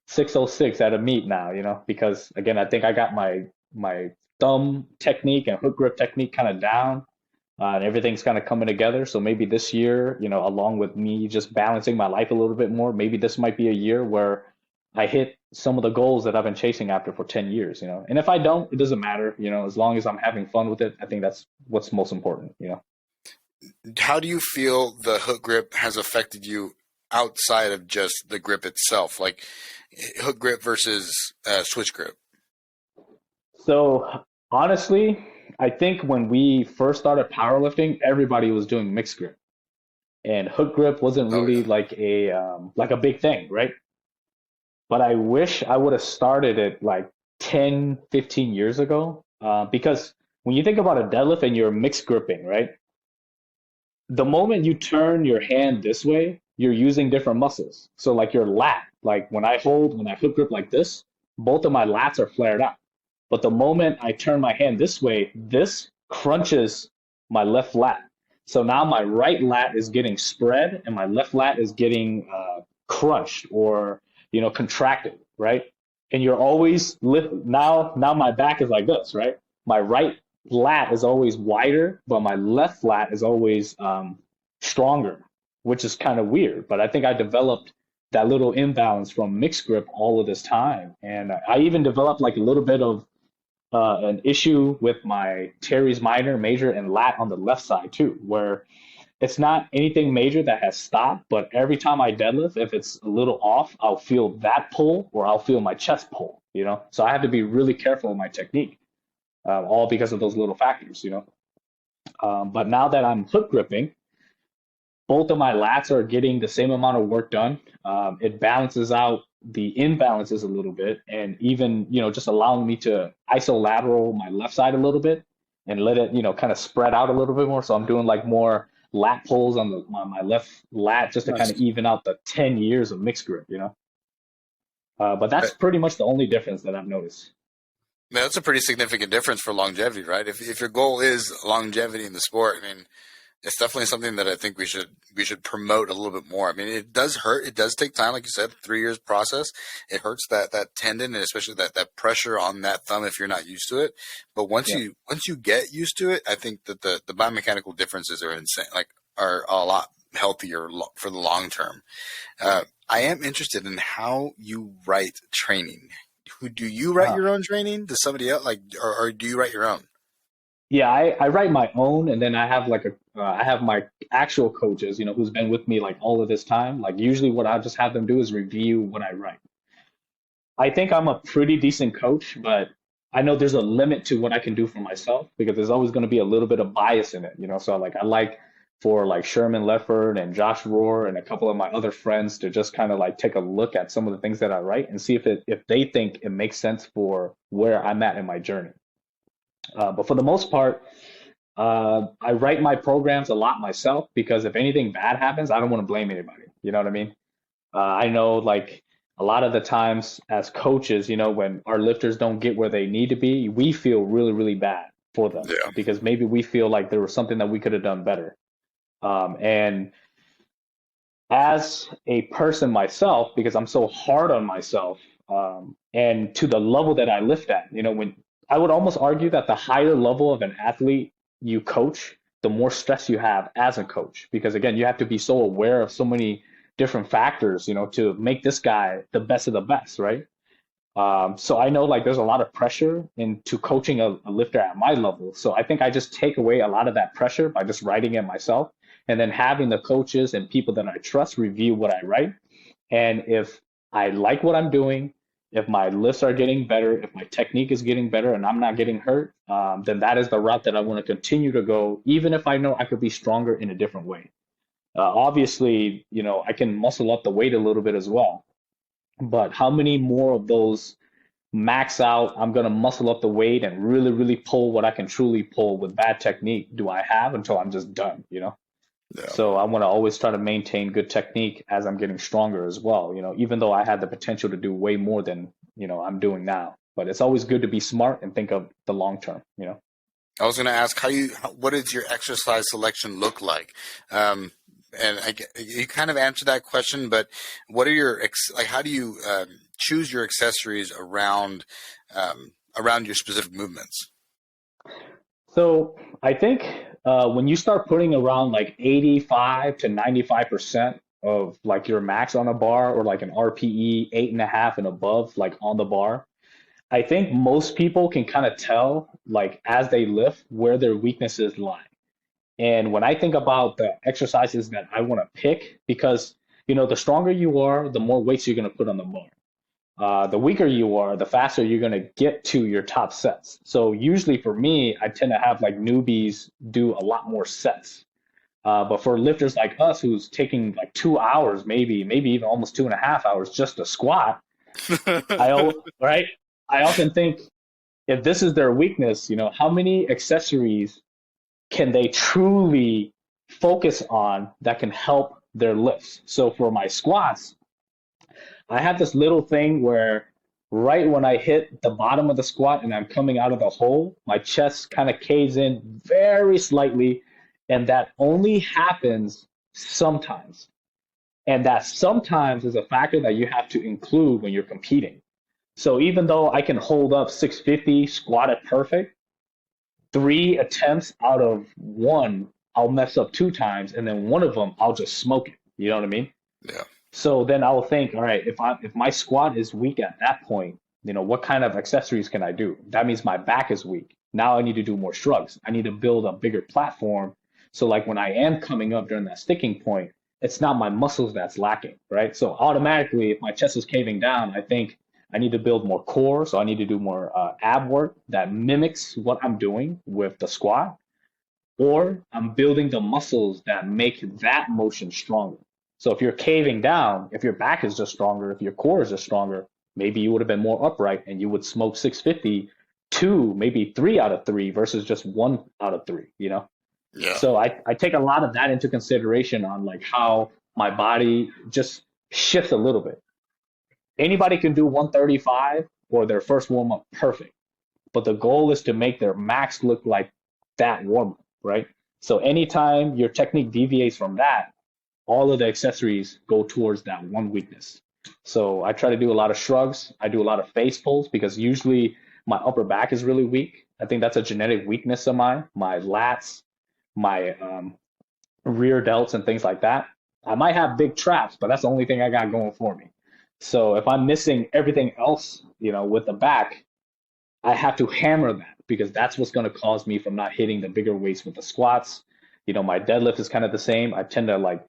606 at a meet now, because again, I think I got my thumb technique and hook grip technique kind of down, and everything's kind of coming together. So maybe this year, along with me just balancing my life a little bit more, maybe this might be a year where I hit some of the goals that I've been chasing after for 10 years. And if I don't, it doesn't matter, as long as I'm having fun with it, I think that's what's most important. How do you feel the hook grip has affected you outside of just the grip itself, like hook grip versus switch grip? So honestly, I think when we first started powerlifting, everybody was doing mixed grip, and hook grip wasn't Oh really yeah. like a big thing, right? But I wish I would have started it like 10, 15 years ago, because when you think about a deadlift and you're mixed gripping, right? The moment you turn your hand this way, you're using different muscles. So like your lat, like when I hook grip like this, both of my lats are flared out. But the moment I turn my hand this way, this crunches my left lat. So now my right lat is getting spread and my left lat is getting crunched or contracted, right? And you're always lift now my back is like this, right? My right lat is always wider, but my left lat is always stronger, which is kind of weird. But I think I developed that little imbalance from mixed grip all of this time, and I even developed like a little bit of an issue with my teres minor, major, and lat on the left side too, where it's not anything major that has stopped, but every time I deadlift, if it's a little off, I'll feel that pull or I'll feel my chest pull. So I have to be really careful with my technique, all because of those little factors. But now that I'm hook gripping, both of my lats are getting the same amount of work done. It balances out the imbalances a little bit, and even just allowing me to isolateral my left side a little bit and let it kind of spread out a little bit more. So I'm doing like more lat pulls on my left lat just to kind Nice. of even out the 10 years of mixed grip. But Uh, that's pretty much the only difference that I've noticed. Man, that's a pretty significant difference for longevity, right? If your goal is longevity in the sport, I mean, It's definitely something that I think we should promote a little bit more. I mean, it does hurt. It does take time, like you said, 3 years process. It hurts that tendon and especially that pressure on that thumb if you're not used to it. But Yeah. once you get used to it, I think that the biomechanical differences are insane. Like are a lot healthier for the long term. I am interested in how you write training. Who do you write Uh, your own training? Does somebody else or do you write your own? yeah, I write my own, and then I have like I have my actual coaches, who's been with me like all of this time. Like usually, what I just have them do is review what I write. I think I'm a pretty decent coach, but I know there's a limit to what I can do for myself because there's always going to be a little bit of bias in it. So like I like for like Sherman Lefford and Josh Rohr and a couple of my other friends to just kind of like take a look at some of the things that I write and see if they think it makes sense for where I'm at in my journey. But for the most part, I write my programs a lot myself because if anything bad happens, I don't want to blame anybody. You know what I mean? I know like a lot of the times as coaches, when our lifters don't get where they need to be, we feel really, really bad for them Yeah. because maybe we feel like there was something that we could have done better. And as a person myself, because I'm so hard on myself, and to the level that I lift at, when I would almost argue that the higher level of an athlete you coach, the more stress you have as a coach, because again, you have to be so aware of so many different factors, to make this guy the best of the best, right? So I know like there's a lot of pressure into coaching a lifter at my level. So I think I just take away a lot of that pressure by just writing it myself and then having the coaches and people that I trust review what I write. And if I like what I'm doing, if my lifts are getting better, if my technique is getting better and I'm not getting hurt, then that is the route that I want to continue to go, even if I know I could be stronger in a different way. Obviously, I can muscle up the weight a little bit as well. But how many more of those max out, I'm going to muscle up the weight and really, really pull what I can truly pull with bad technique do I have until I'm just done? Yeah. So I want to always try to maintain good technique as I'm getting stronger as well, even though I had the potential to do way more than, I'm doing now. But it's always good to be smart and think of the long term. I was going to ask what does your exercise selection look like? And you kind of answered that question, but what are how do you choose your accessories around your specific movements? So I think when you start putting around like 85 to 95% of like your max on a bar or like an RPE 8.5 and above, like on the bar, I think most people can kind of tell like as they lift where their weaknesses lie. And when I think about the exercises that I want to pick, because the stronger you are, the more weights you're going to put on the bar. The weaker you are, the faster you're going to get to your top sets. So usually for me, I tend to have like newbies do a lot more sets. But for lifters like us, who's taking like 2 hours, maybe even almost 2.5 hours just to squat, right? I often think if this is their weakness, how many accessories can they truly focus on that can help their lifts? So for my squats, I have this little thing where right when I hit the bottom of the squat and I'm coming out of the hole, my chest kind of caves in very slightly. And that only happens sometimes. And that sometimes is a factor that you have to include when you're competing. So even though I can hold up 650 squatted perfect, 3 attempts out of one, I'll mess up 2 times. And then one of them, I'll just smoke it. You know what I mean? Yeah. So then I will think, all right, if my squat is weak at that point, what kind of accessories can I do? That means my back is weak. Now I need to do more shrugs. I need to build a bigger platform. So like when I am coming up during that sticking point, it's not my muscles that's lacking, right? So automatically, if my chest is caving down, I think I need to build more core. So I need to do more ab work that mimics what I'm doing with the squat, or I'm building the muscles that make that motion stronger. So if you're caving down, if your back is just stronger, if your core is just stronger, maybe you would have been more upright and you would smoke 650 two, maybe 3 out of 3 versus just 1 out of 3. Yeah. So I take a lot of that into consideration on like how my body just shifts a little bit. Anybody can do 135 or their first warm up perfect, but the goal is to make their max look like that warm up, right? So anytime your technique deviates from that, all of the accessories go towards that one weakness. So I try to do a lot of shrugs. I do a lot of face pulls because usually my upper back is really weak. I think that's a genetic weakness of mine. My lats, my rear delts, and things like that. I might have big traps, but that's the only thing I got going for me. So if I'm missing everything else, with the back, I have to hammer that because that's what's going to cause me from not hitting the bigger weights with the squats. My deadlift is kind of the same. I tend to like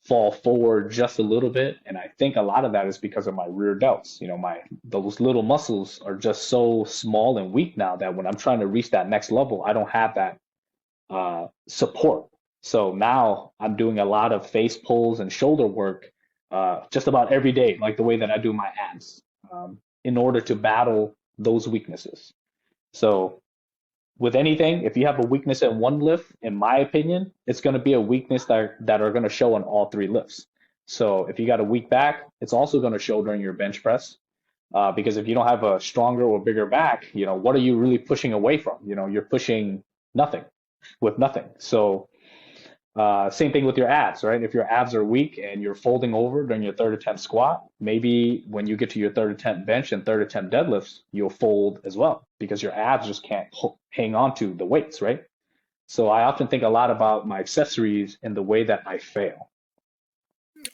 fall forward just a little bit, and I think a lot of that is because of my rear delts. My those little muscles are just so small and weak now that when I'm trying to reach that next level, I don't have that support. So now I'm doing a lot of face pulls and shoulder work just about every day, like the way that I do my abs, in order to battle those weaknesses. So with anything, if you have a weakness in one lift, in my opinion, it's going to be a weakness that are going to show on all three lifts. So if you got a weak back, it's also going to show during your bench press. Because if you don't have a stronger or bigger back, what are you really pushing away from? You're pushing nothing with nothing. So same thing with your abs, right? If your abs are weak and you're folding over during your third attempt squat, maybe when you get to your third attempt bench and third attempt deadlifts, you'll fold as well because your abs just can't hang on to the weights, right? So I often think a lot about my accessories and the way that I fail.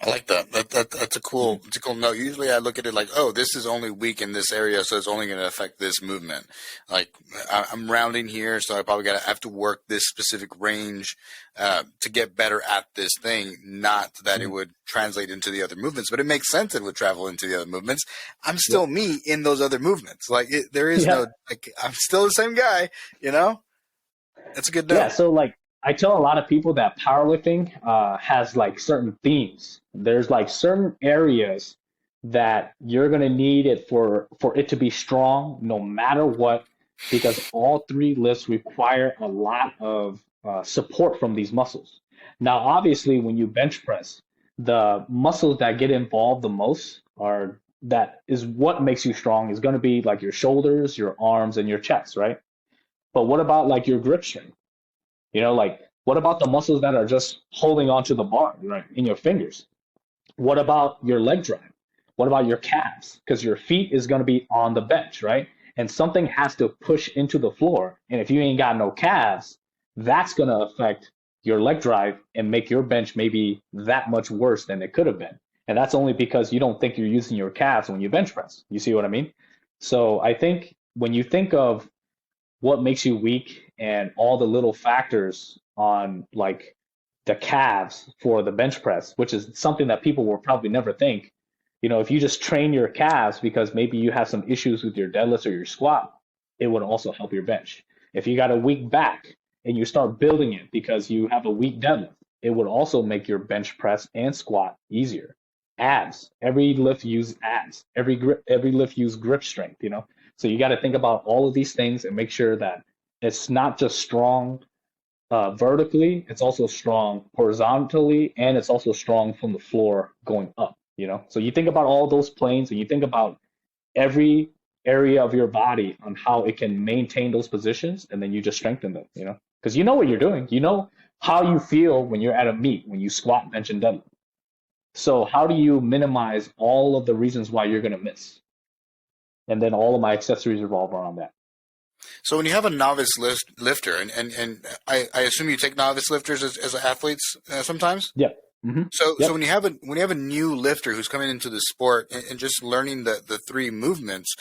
I like that. That's a cool note. Usually I look at it like, oh, this is only weak in this area, so it's only going to affect this movement. Like I'm rounding here, so I probably have to work this specific range to get better at this thing. Not that it would translate into the other movements, but it makes sense it would travel into the other movements. I'm still me in those other movements. Like there is no, like I'm still the same guy. That's a good note. Yeah. So like I tell a lot of people that powerlifting has like certain themes. There's like certain areas that you're gonna need it for it to be strong no matter what, because all three lifts require a lot of support from these muscles. Now, obviously, when you bench press, the muscles that get involved the most are that is what makes you strong is going to be like your shoulders, your arms, and your chest, right? But what about like your grip strength? Like what about the muscles that are just holding onto the bar, right, in your fingers? What about your leg drive? What about your calves? Because your feet is going to be on the bench, right? And something has to push into the floor. And if you ain't got no calves, that's going to affect your leg drive and make your bench maybe that much worse than it could have been. And that's only because you don't think you're using your calves when you bench press. You see what I mean? So I think when you think of what makes you weak and all the little factors on like the calves for the bench press, which is something that people will probably never think. If you just train your calves because maybe you have some issues with your deadlifts or your squat, it would also help your bench. If you got a weak back and you start building it because you have a weak deadlift, it would also make your bench press and squat easier. Abs, every lift use abs, every lift use grip strength, So you got to think about all of these things and make sure that it's not just strong vertically, it's also strong horizontally, and it's also strong from the floor going up, So you think about all those planes and you think about every area of your body on how it can maintain those positions, and then you just strengthen them, because you know what you're doing. You know how you feel when you're at a meet, when you squat, bench, and deadlift. So how do you minimize all of the reasons why you're going to miss? And then all of my accessories revolve around that. So when you have a novice lifter, and I assume you take novice lifters as athletes sometimes? Yeah. Mm-hmm. So when you have a new lifter who's coming into the sport and just learning the three movements,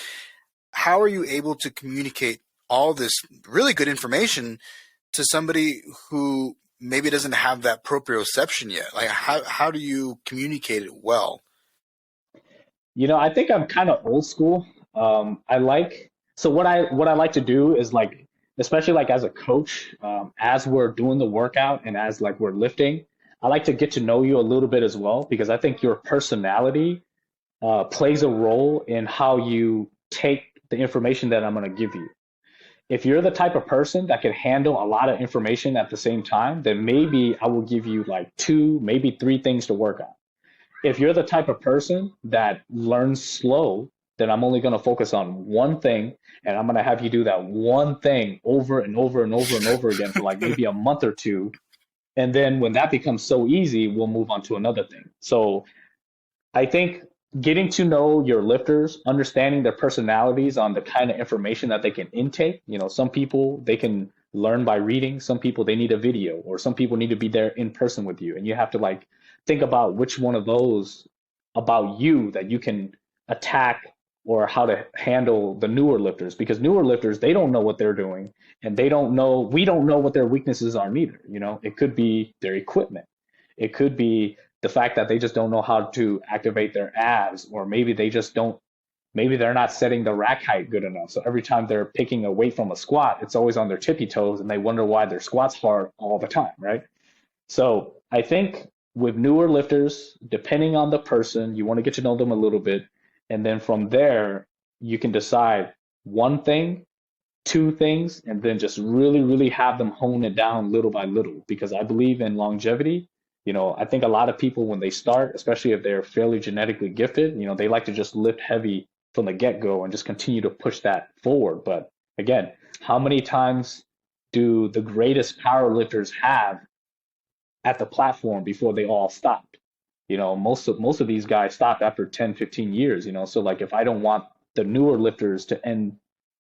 how are you able to communicate all this really good information to somebody who maybe doesn't have that proprioception yet? Like how do you communicate it well? I think I'm kind of old school. So what I like to do is like, especially like as a coach, as we're doing the workout and as like we're lifting, I like to get to know you a little bit as well, because I think your personality plays a role in how you take the information that I'm going to give you. If you're the type of person that can handle a lot of information at the same time, then maybe I will give you like 2, maybe 3 things to work on. If you're the type of person that learns slow, then I'm only going to focus on one thing, and I'm going to have you do that one thing over and over and over and over again for like maybe a month or two. And then when that becomes so easy, we'll move on to another thing. So I think getting to know your lifters, understanding their personalities on the kind of information that they can intake. Some people they can learn by reading, some people they need a video, or some people need to be there in person with you. And you have to like think about which one of those about you that you can attack or how to handle the newer lifters, because newer lifters, they don't know what they're doing, and we don't know what their weaknesses are neither. It could be their equipment. It could be the fact that they just don't know how to activate their abs, or maybe maybe they're not setting the rack height good enough. So every time they're picking a weight from a squat, it's always on their tippy toes, and they wonder why their squat's hard all the time, right? So I think with newer lifters, depending on the person, you want to get to know them a little bit. And then from there, you can decide one thing, two things, and then just really, really have them hone it down little by little. Because I believe in longevity. I think a lot of people, when they start, especially if they're fairly genetically gifted, they like to just lift heavy from the get-go and just continue to push that forward. But again, how many times do the greatest power lifters have at the platform before they all stopped? Most of these guys stopped after 10, 15 years. So like, if I don't want the newer lifters to end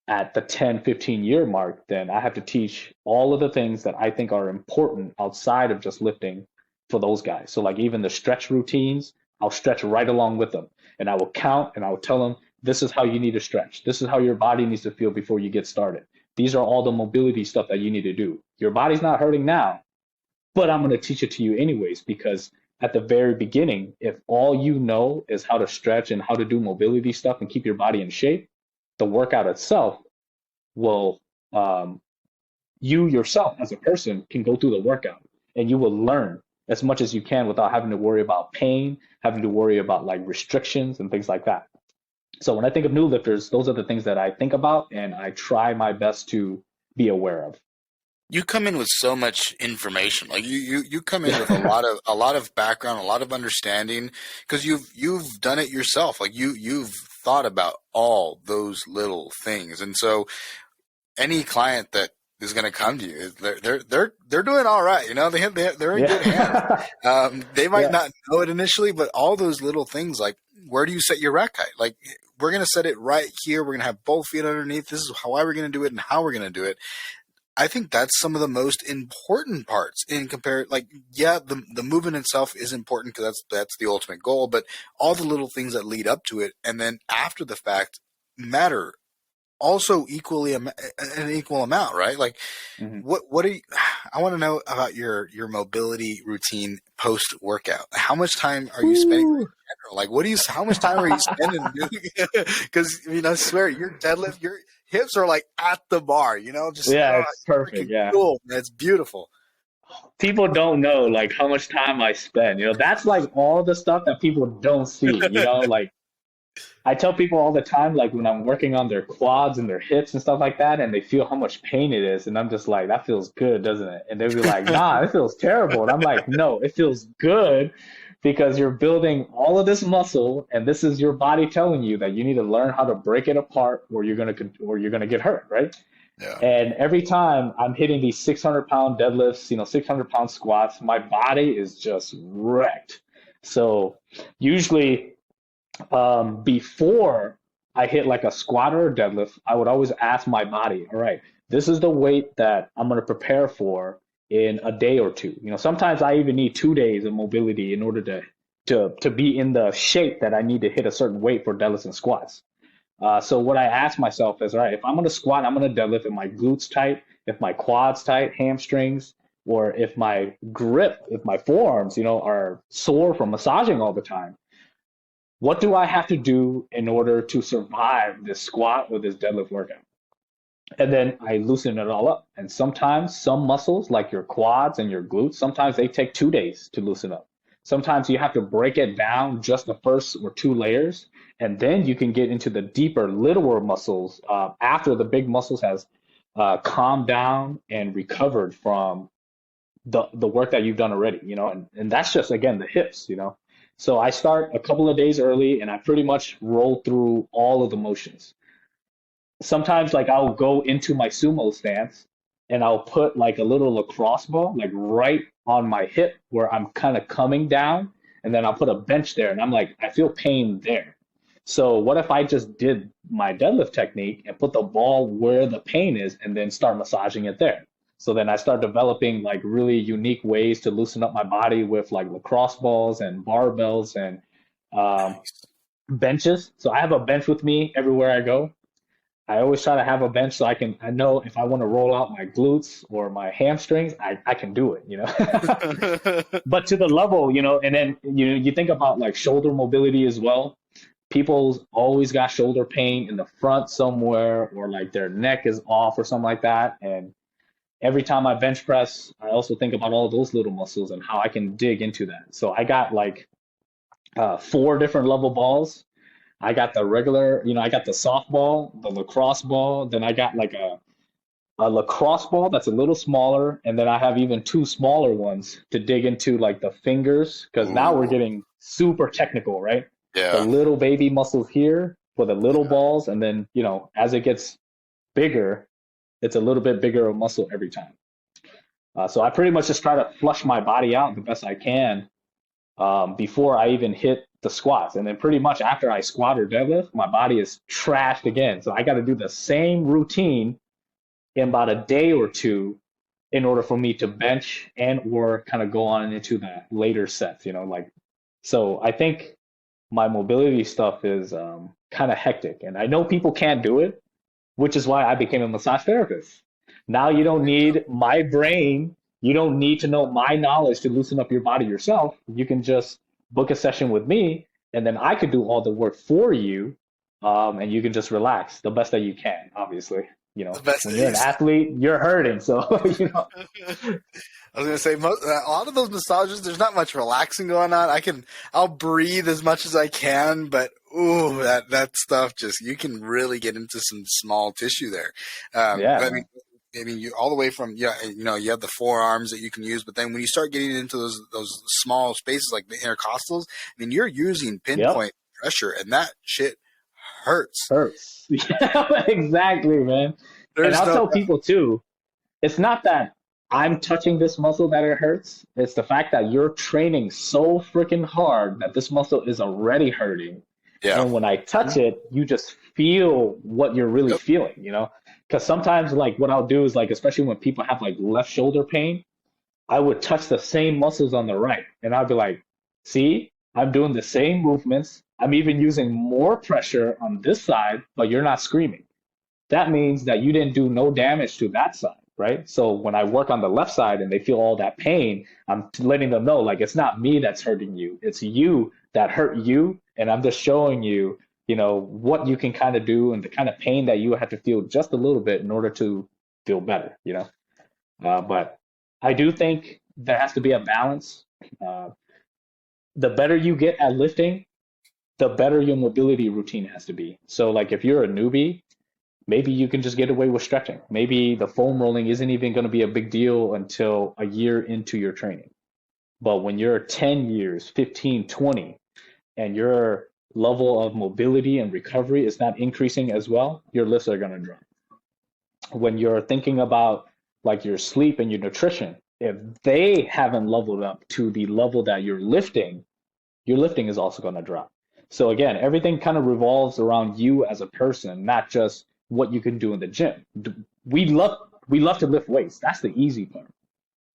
at the 10, 15-year mark, then I have to teach all of the things that I think are important outside of just lifting for those guys. So like, even the stretch routines, I'll stretch right along with them, and I will count, and I will tell them, this is how you need to stretch. This is how your body needs to feel before you get started. These are all the mobility stuff that you need to do. Your body's not hurting now, but I'm going to teach it to you anyways, because at the very beginning, if all you know is how to stretch and how to do mobility stuff and keep your body in shape, the workout itself will, you yourself as a person can go through the workout, and you will learn as much as you can without having to worry about pain, having to worry about like restrictions and things like that. So when I think of new lifters, those are the things that I think about, and I try my best to be aware of. You come in with so much information. Like you come in with a lot of background, a lot of understanding, because you've done it yourself. Like you've thought about all those little things. And so any client that is going to come to you, they're doing all right. They're in good hands. They might not know it initially, but all those little things, like, where do you set your rack height? Like, we're going to set it right here. We're going to have both feet underneath. This is how we're going to do it and how we're going to do it. I think that's some of the most important parts in like, the movement itself is important because that's the ultimate goal, but all the little things that lead up to it and then after the fact matter also equally an equal amount, right? Like, what are you? I want to know about your mobility routine post workout. How much time are you spending? Like, how much time are you spending doing? Because I swear, your deadlift, your hips are like at the bar. It's perfect. Yeah, cool. It's beautiful. People don't know like how much time I spend. That's like all the stuff that people don't see. Like, I tell people all the time, like when I'm working on their quads and their hips and stuff like that, and they feel how much pain it is, and I'm just like, that feels good, doesn't it? And they'll be like, nah, it feels terrible. And I'm like, no, it feels good because you're building all of this muscle, and this is your body telling you that you need to learn how to break it apart, or you're gonna get hurt, right? Yeah. And every time I'm hitting these 600-pound deadlifts, 600-pound squats, my body is just wrecked. So usually, before I hit like a squat or a deadlift, I would always ask my body, all right, this is the weight that I'm going to prepare for in a day or two. Sometimes I even need 2 days of mobility in order to be in the shape that I need to hit a certain weight for deadlifts and squats. So what I ask myself is, all right, if I'm going to squat, I'm going to deadlift, if my glutes tight, if my quads tight, hamstrings, or if my grip, if my forearms, are sore from massaging all the time. What do I have to do in order to survive this squat or this deadlift workout? And then I loosen it all up. And sometimes some muscles, like your quads and your glutes, sometimes they take 2 days to loosen up. Sometimes you have to break it down just the first or 2 layers, and then you can get into the deeper, littler muscles after the big muscles has calmed down and recovered from the work that you've done already, and that's just, again, the hips, So I start a couple of days early and I pretty much roll through all of the motions. Sometimes like I'll go into my sumo stance and I'll put like a little lacrosse ball like right on my hip where I'm kind of coming down, and then I'll put a bench there and I'm like I feel pain there. So what if I just did my deadlift technique and put the ball where the pain is and then start massaging it there? So then I start developing like really unique ways to loosen up my body with like lacrosse balls and barbells and um, Nice. benches. So I have a bench with me everywhere I go. I always try to have a bench so I know if I want to roll out my glutes or my hamstrings, I can do it, you know. But to the level, you know, and then you think about like shoulder mobility as well. People's always got shoulder pain in the front somewhere, or like their neck is off or something like that. And every time I bench press, I also think about all those little muscles and how I can dig into that. So I got like four different level balls. I got the regular, you know, I got the softball, the lacrosse ball, then I got like a lacrosse ball that's a little smaller, and then I have even two smaller ones to dig into like the fingers, because now we're Ooh, getting super technical, right? The yeah. little baby muscles here for the little balls, and then, you know, as it gets bigger, it's a little bit bigger of muscle every time. So I pretty much just try to flush my body out the best I can before I even hit the squats. And then pretty much after I squat or deadlift, my body is trashed again. So I got to do the same routine in about a day or two in order for me to bench and or kind of go on into the later sets, you know, like, so I think my mobility stuff is kind of hectic. And I know people can't do it, which is why I became a massage therapist. Now you don't need my brain. You don't need to know my knowledge to loosen up your body yourself. You can just book a session with me, and then I could do all the work for you, and you can just relax the best that you can. Obviously, you The know, best when that you're you an athlete, you're hurting. So, you know, I was gonna say a lot of those massages. There's not much relaxing going on. I'll breathe as much as I can, but ooh, that stuff just you can really get into some small tissue there. yeah, I mean, man. you all the way from you know, you have the forearms that you can use, but then when you start getting into those small spaces like the intercostals, I mean, you're using Yep, pinpoint pressure, and that shit hurts. hurts. Yeah, exactly, man. And There's I'll no tell people too, it's not that I'm touching this muscle that it hurts. It's the fact that you're training so freaking hard that this muscle is already hurting. yeah. And when I touch it, you just feel what you're really Yep. feeling, you know? Because sometimes, like, what I'll do is, like, especially when people have, like, left shoulder pain, I would touch the same muscles on the right. And I'd be like, see, I'm doing the same movements. I'm even using more pressure on this side, but you're not screaming. That means that you didn't do no damage to that side, right? So when I work on the left side and they feel all that pain, I'm letting them know like it's not me that's hurting you, it's you that hurt you, and I'm just showing you, you know, what you can kind of do and the kind of pain that you have to feel just a little bit in order to feel better, you know. But I do think there has to be a balance. Uh, the better you get at lifting, the better your mobility routine has to be. So like if you're a newbie, maybe you can just get away with stretching. Maybe the foam rolling isn't even going to be a big deal until a year into your training. But when you're 10 years, 15, 20, and your level of mobility and recovery is not increasing as well, your lifts are going to drop. When you're thinking about like your sleep and your nutrition, if they haven't leveled up to the level that you're lifting, your lifting is also going to drop. So again, everything kind of revolves around you as a person, not just what you can do in the gym. We love we love to lift weights. That's the easy part.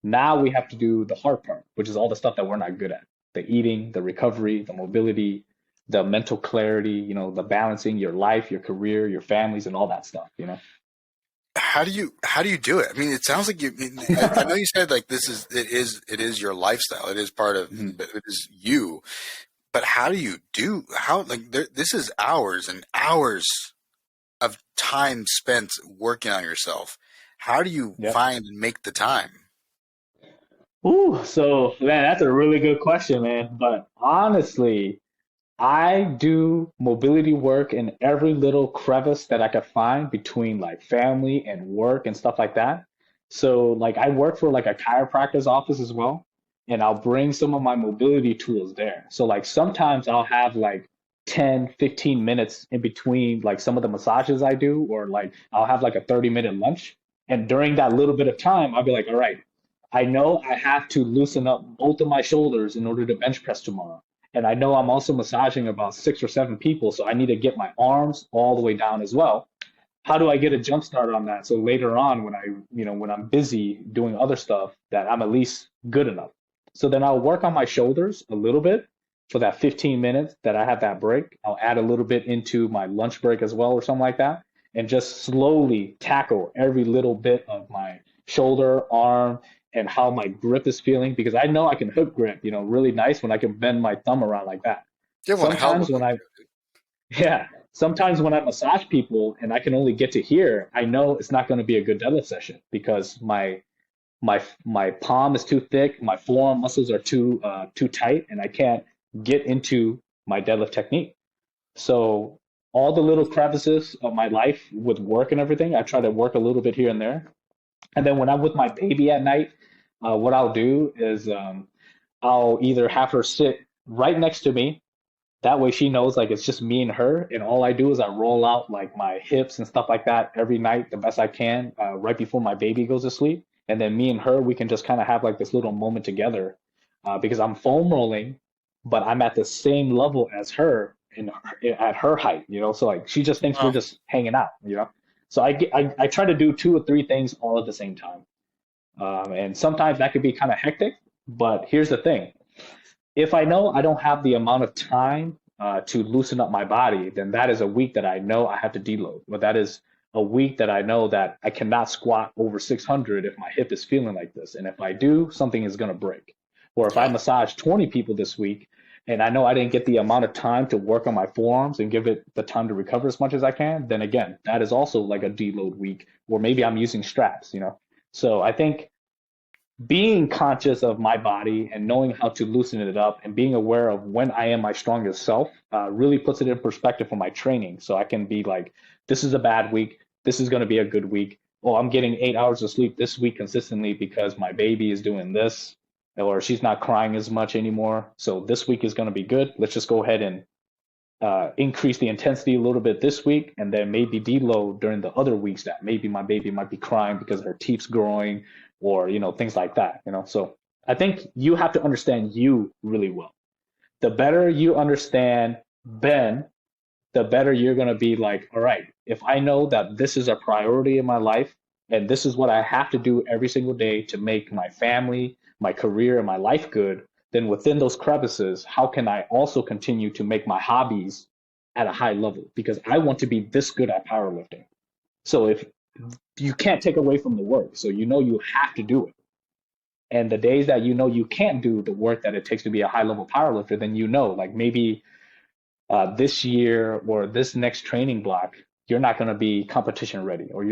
Now we have to do the hard part, which is all the stuff that we're not good at. The eating, the recovery, the mobility, the mental clarity, you know, the balancing your life, your career, your families and all that stuff, you know. How do you do it? I mean, it sounds like I know you said like it is your lifestyle. It is part of Mhm. it is you. But how do you do how like this is hours and hours of time spent working on yourself. How do you Yep. find and make the time? Ooh, so man, that's a really good question, man. But honestly, I do mobility work in every little crevice that I could find between like family and work and stuff like that. So like I work for like a chiropractor's office as well. and I'll bring some of my mobility tools there. So like sometimes I'll have like 10, 15 minutes in between like some of the massages I do, or like I'll have like a 30-minute lunch. And during that little bit of time, I'll be like, all right, I know I have to loosen up both of my shoulders in order to bench press tomorrow. And I know I'm also massaging about 6 or 7 people, so I need to get my arms all the way down as well. How do I get a jump start on that? So later on, when when I'm busy doing other stuff, that I'm at least good enough. So then I'll work on my shoulders a little bit for that 15 minutes that I have that break. I'll add a little bit into my lunch break as well, or something like that, and just slowly tackle every little bit of my shoulder, arm, and how my grip is feeling, because I know I can hook grip, really nice when I can bend my thumb around like that. You have one hell of a Sometimes when hook I, grip, dude. yeah, sometimes when I massage people and I can only get to here, I know it's not going to be a good deadlift session because my palm is too thick, my forearm muscles are too tight, and I can't get into my deadlift technique. So all the little crevices of my life with work and everything, I try to work a little bit here and there. And then when I'm with my baby at night, what I'll do is I'll either have her sit right next to me. That way she knows like it's just me and her. And all I do is I roll out like my hips and stuff like that every night the best I can right before my baby goes to sleep. And then me and her, we can just kind of have like this little moment together because I'm foam rolling, but I'm at the same level as her at her height. So like she just thinks we're Well, just hanging out. So I try to do 2 or 3 things all at the same time. And sometimes that could be kind of hectic, but here's the thing. If I know I don't have the amount of time to loosen up my body, then that is a week that I know I have to deload. But that is a week that I know that I cannot squat over 600 if my hip is feeling like this. And if I do, something is going to break. Or if I yeah. massage 20 people this week and I know I didn't get the amount of time to work on my forearms and give it the time to recover as much as I can, then again, that is also like a deload week. Or maybe I'm using straps. So I think being conscious of my body and knowing how to loosen it up and being aware of when I am my strongest self really puts it in perspective for my training. So I can be like, this is a bad week. This is going to be a good week. Oh, I'm getting 8 hours of sleep this week consistently because my baby is doing this, or she's not crying as much anymore. So this week is going to be good. Let's just go ahead and increase the intensity a little bit this week, and then maybe deload during the other weeks that maybe my baby might be crying because her teeth's growing, or things like that. So I think you have to understand you really well. The better you understand Ben, the better you're going to be like, all right, if I know that this is a priority in my life and this is what I have to do every single day to make my family, my career, and my life good, then within those crevices, how can I also continue to make my hobbies at a high level? Because I want to be this good at powerlifting. So if you can't take away from the work, so you have to do it. And the days that you can't do the work that it takes to be a high level powerlifter, then like maybe this year or this next training block, you're not going to be competition ready, or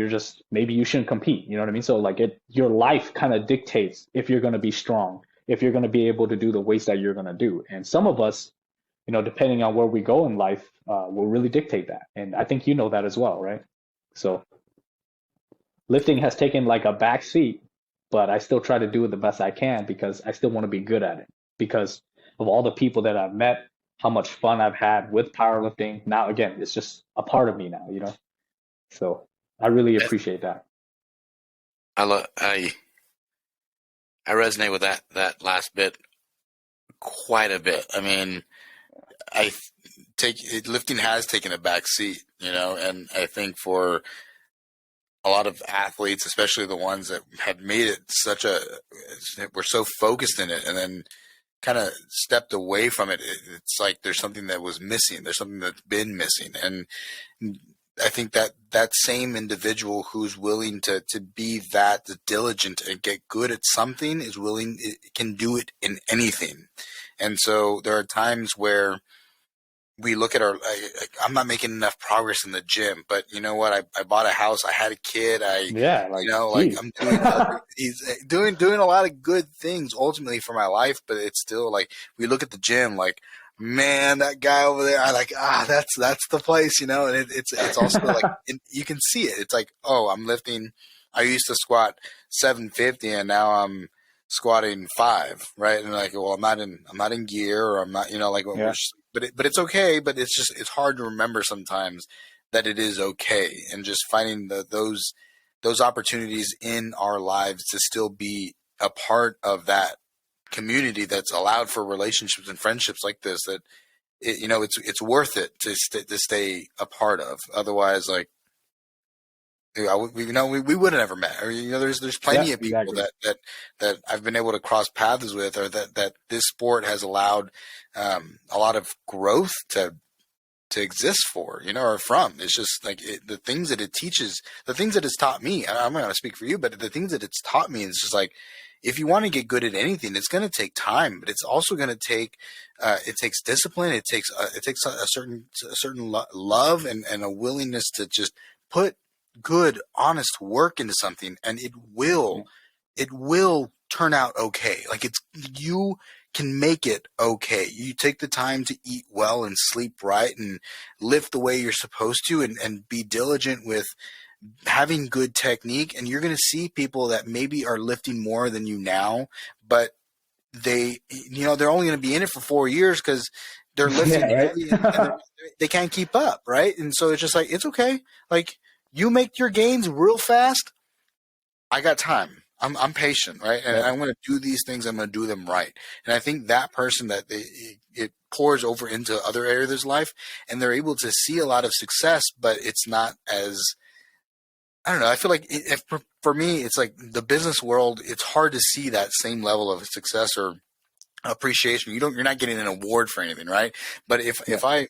maybe you shouldn't compete. You know what I mean? So like your life kind of dictates if you're going to be strong, if you're going to be able to do the weights that you're going to do. And some of us, depending on where we go in life, will really dictate that. And I think you know that as well, right? So lifting has taken like a back seat, but I still try to do it the best I can because I still want to be good at it because of all the people that I've met, how much fun I've had with powerlifting. Now, again, it's just a part of me now. So I really appreciate that. I resonate with that last bit quite a bit. I mean, lifting has taken a back seat, and I think for a lot of athletes, especially the ones that had made it were so focused in it and then kind of stepped away from it. It's like there's something that was missing. There's something that's been missing. And I think that same individual who's willing to be that diligent and get good at something can do it in anything. And so there are times where we look at I'm not making enough progress in the gym, but you know what? I bought a house. I had a kid. I'm doing a lot of good things ultimately for my life, but it's still like we look at the gym like, man, that guy over there, that's the place, and it's also like, you can see it. It's like, oh, I'm lifting. I used to squat 750 and now I'm squatting 5, right? And like, well, I'm not in gear, or I'm not, like, Yeah. but it's okay. But it's hard to remember sometimes that it is okay, and just finding those opportunities in our lives to still be a part of that community that's allowed for relationships and friendships like this, that it's worth it to stay a part of. Otherwise, like, we would have never met. Or, there's plenty of people that I've been able to cross paths with, or that this sport has allowed a lot of growth to exist for, or from. It's just like the things that it teaches, the things that it's taught me. I'm not going to speak for you, but the things that it's taught me, it's just like, if you want to get good at anything, it's going to take time, but it's also going to take, it takes discipline. It takes a certain love and a willingness to just put good, honest work into something, and it will turn out okay. Like, you can make it okay. You take the time to eat well and sleep right and lift the way you're supposed to, and be diligent with having good technique, and you're going to see people that maybe are lifting more than you now, but they're only going to be in it for 4 years because they're lifting heavy and they can't keep up, right? And so it's just like, it's okay. Like, you make your gains real fast. I got time. I'm patient, right? And I'm going to do these things. I'm going to do them right. And I think that person, that it pours over into other areas of their life, and they're able to see a lot of success, but it's not as, I don't know. I feel like for me, it's like the business world, it's hard to see that same level of success or appreciation. You're not getting an award for anything, right? But if I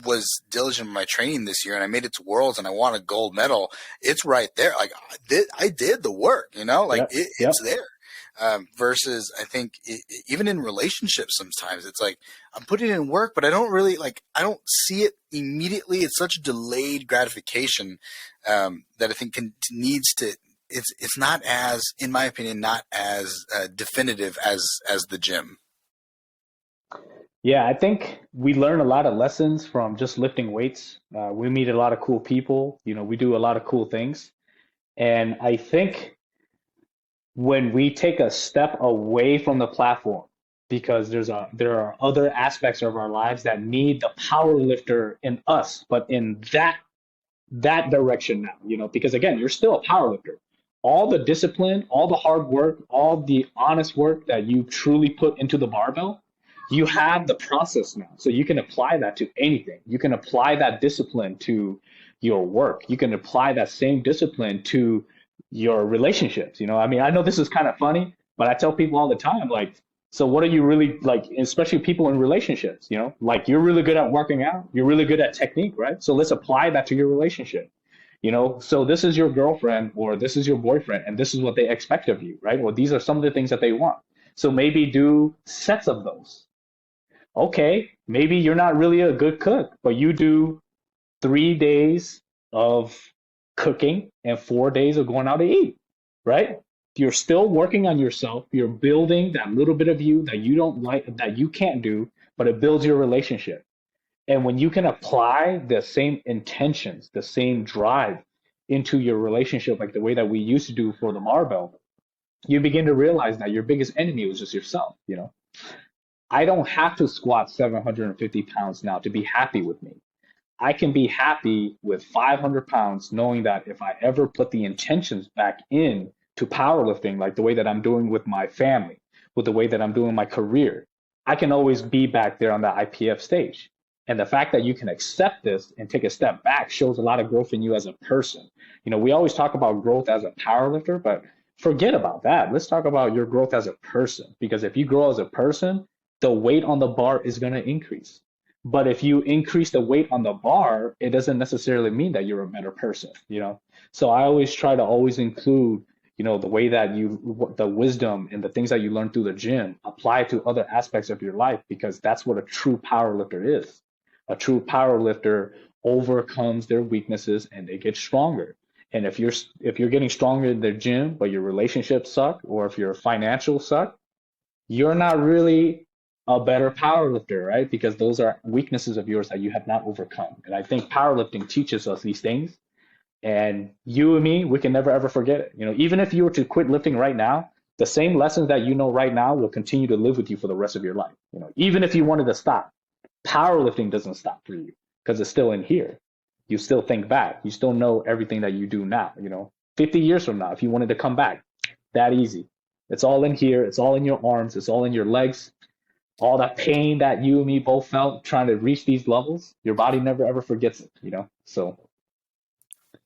was diligent in my training this year and I made it to Worlds and I won a gold medal, it's right there. Like, I did the work, it's there. Versus, I think even in relationships, sometimes it's like, I'm putting in work, but I don't really I don't see it immediately. It's such delayed gratification that I think needs to. It's not as, in my opinion, not as definitive as the gym. Yeah, I think we learn a lot of lessons from just lifting weights. We meet a lot of cool people. We do a lot of cool things. And I think when we take a step away from the platform, because there are other aspects of our lives that need the power lifter in us, but in that direction now, because again, you're still a power lifter. All the discipline, all the hard work, all the honest work that you truly put into the barbell, you have the process now. So you can apply that to anything. You can apply that discipline to your work. You can apply that same discipline to your relationships. I mean, I know this is kind of funny, but I tell people all the time, like, so what are you really like, especially people in relationships, like, you're really good at working out. You're really good at technique, right? So let's apply that to your relationship. So this is your girlfriend or this is your boyfriend, and this is what they expect of you, right? Or these are some of the things that they want. So maybe do sets of those. Okay, maybe you're not really a good cook, but you do 3 days of cooking and 4 days of going out to eat, right? You're still working on yourself. You're building that little bit of you that you don't like, that you can't do, but it builds your relationship. And when you can apply the same intentions, the same drive into your relationship, like the way that we used to do for the barbell, you begin to realize that your biggest enemy was just yourself. I don't have to squat 750 pounds now to be happy with me. I can be happy with 500 pounds, knowing that if I ever put the intentions back in to powerlifting, like the way that I'm doing with my family, with the way that I'm doing my career, I can always be back there on the IPF stage. And the fact that you can accept this and take a step back shows a lot of growth in you as a person. We always talk about growth as a powerlifter, but forget about that. Let's talk about your growth as a person, because if you grow as a person, the weight on the bar is going to increase. But if you increase the weight on the bar, it doesn't necessarily mean that you're a better person, So I always try to always include, the way that the wisdom and the things that you learn through the gym, apply to other aspects of your life, because that's what a true power lifter is. A true power lifter overcomes their weaknesses and they get stronger. And if you're getting stronger in the gym, but your relationships suck, or if your financials suck, you're not really a better powerlifter, right? Because those are weaknesses of yours that you have not overcome. And I think powerlifting teaches us these things. And you and me, we can never ever forget it. Even if you were to quit lifting right now, the same lessons that you know right now will continue to live with you for the rest of your life. You know, even if you wanted to stop, powerlifting doesn't stop for you because it's still in here. You still think back. You still know everything that you do now. You know, 50 years from now, if you wanted to come back, that easy. It's all in here. It's all in your arms. It's all in your legs. All that pain that you and me both felt trying to reach these levels, your body never ever forgets it, you know? So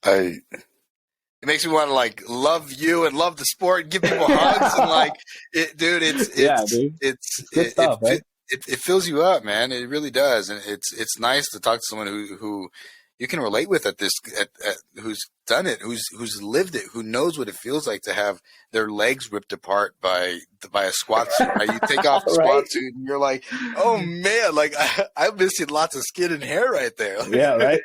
it makes me want to like love you and love the sport, and give people hugs and like dude, it's good stuff, right? It fills you up, man. It really does. And it's nice to talk to someone who you can relate with who's done it, who's lived it, who knows what it feels like to have their legs ripped apart by a squat suit. Right? You take off the squat suit and you're like, oh man, like I'm missing lots of skin and hair right there. Yeah, right.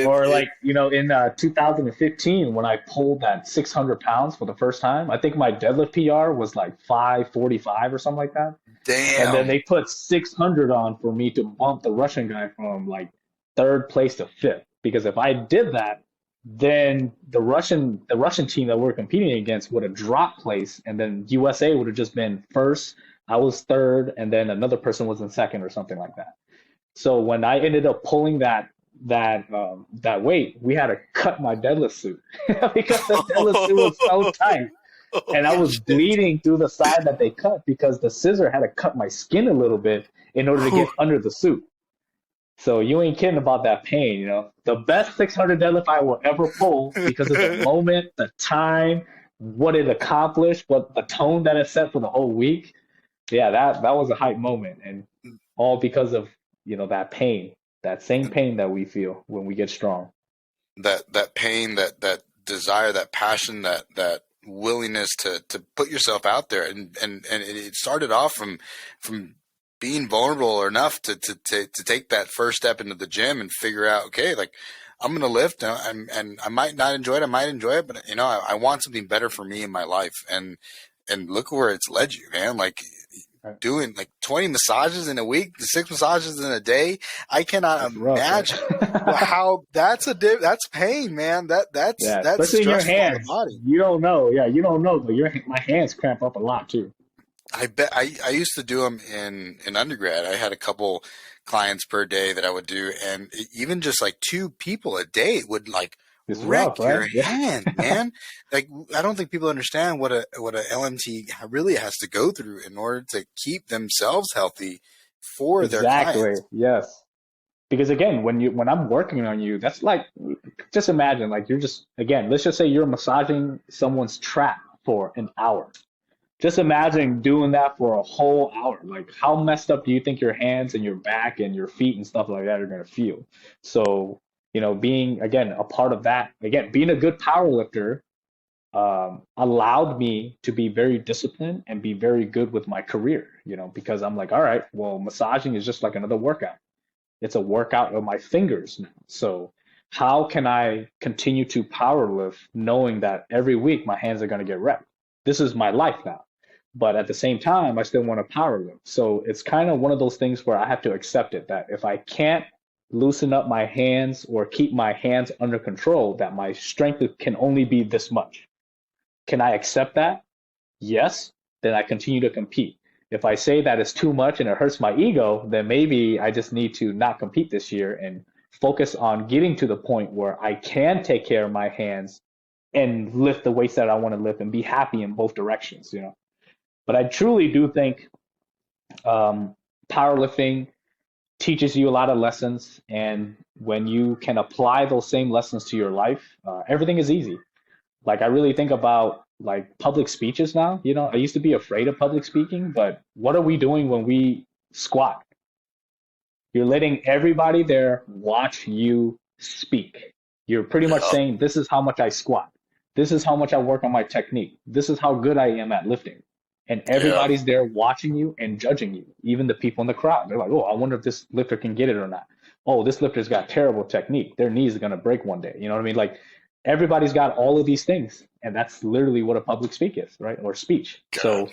Or like, you know, in 2015 when I pulled that 600 pounds for the first time, I think my deadlift PR was like 545 or something like that. Damn. And then they put 600 on for me to bump the Russian guy from like third place to fifth. Because if I did that, then the Russian team that we're competing against would have dropped place, and then USA would have just been first. I was third, and then another person was in second or something like that. So when I ended up pulling that weight, we had to cut my deadlift suit because the deadlift suit was so tight, and I was bleeding through the side that they cut because the scissor had to cut my skin a little bit in order to get under the suit. So you ain't kidding about that pain, you know. The best 600 deadlift I will ever pull because of the moment, the time, what it accomplished, what the tone that it set for the whole week. Yeah, that was a hype moment, and all because of, you know, that pain, that same pain that we feel when we get strong. That pain, that desire, that passion, that willingness to put yourself out there, and it started off from being vulnerable enough to take that first step into the gym and figure out, okay, like I'm going to lift and I might not enjoy it. I might enjoy it, but you know, I want something better for me in my life. And look where it's led you, man. Like doing like 20 massages in a week, 6 massages in a day. I cannot imagine how that's pain, man. That's especially in your hands. On the body. You don't know. Yeah. You don't know, but my hands cramp up a lot too. I bet I used to do them in undergrad. I had a couple clients per day that I would do, and even just like 2 people a day would like wreck your hand, man. Like I don't think people understand what a LMT really has to go through in order to keep themselves healthy for their clients. Exactly. Yes. Because again, when I'm working on you, that's like, just imagine like you're just, again, let's just say you're massaging someone's trap for an hour. Just imagine doing that for a whole hour. Like, how messed up do you think your hands and your back and your feet and stuff like that are going to feel? So, you know, being, again, a part of that, again, being a good power lifter allowed me to be very disciplined and be very good with my career, you know, because I'm like, all right, well, massaging is just like another workout. It's a workout of my fingers now. So how can I continue to power lift knowing that every week my hands are going to get wrecked? This is my life now. But at the same time, I still want to power lift. So it's kind of one of those things where I have to accept it, that if I can't loosen up my hands or keep my hands under control, that my strength can only be this much. Can I accept that? Yes. Then I continue to compete. If I say that it's too much and it hurts my ego, then maybe I just need to not compete this year and focus on getting to the point where I can take care of my hands and lift the weights that I want to lift and be happy in both directions, you know. But I truly do think powerlifting teaches you a lot of lessons, and when you can apply those same lessons to your life, everything is easy. Like I really think about like public speeches now. You know, I used to be afraid of public speaking, but what are we doing when we squat? You're letting everybody there watch you speak. You're pretty much saying, this is how much I squat. This is how much I work on my technique. This is how good I am at lifting. And everybody's there watching you and judging you, even the people in the crowd. They're like, oh, I wonder if this lifter can get it or not. Oh, this lifter's got terrible technique. Their knees are going to break one day. You know what I mean? Like everybody's got all of these things. And that's literally what a public speak is, right? Or speech. God. So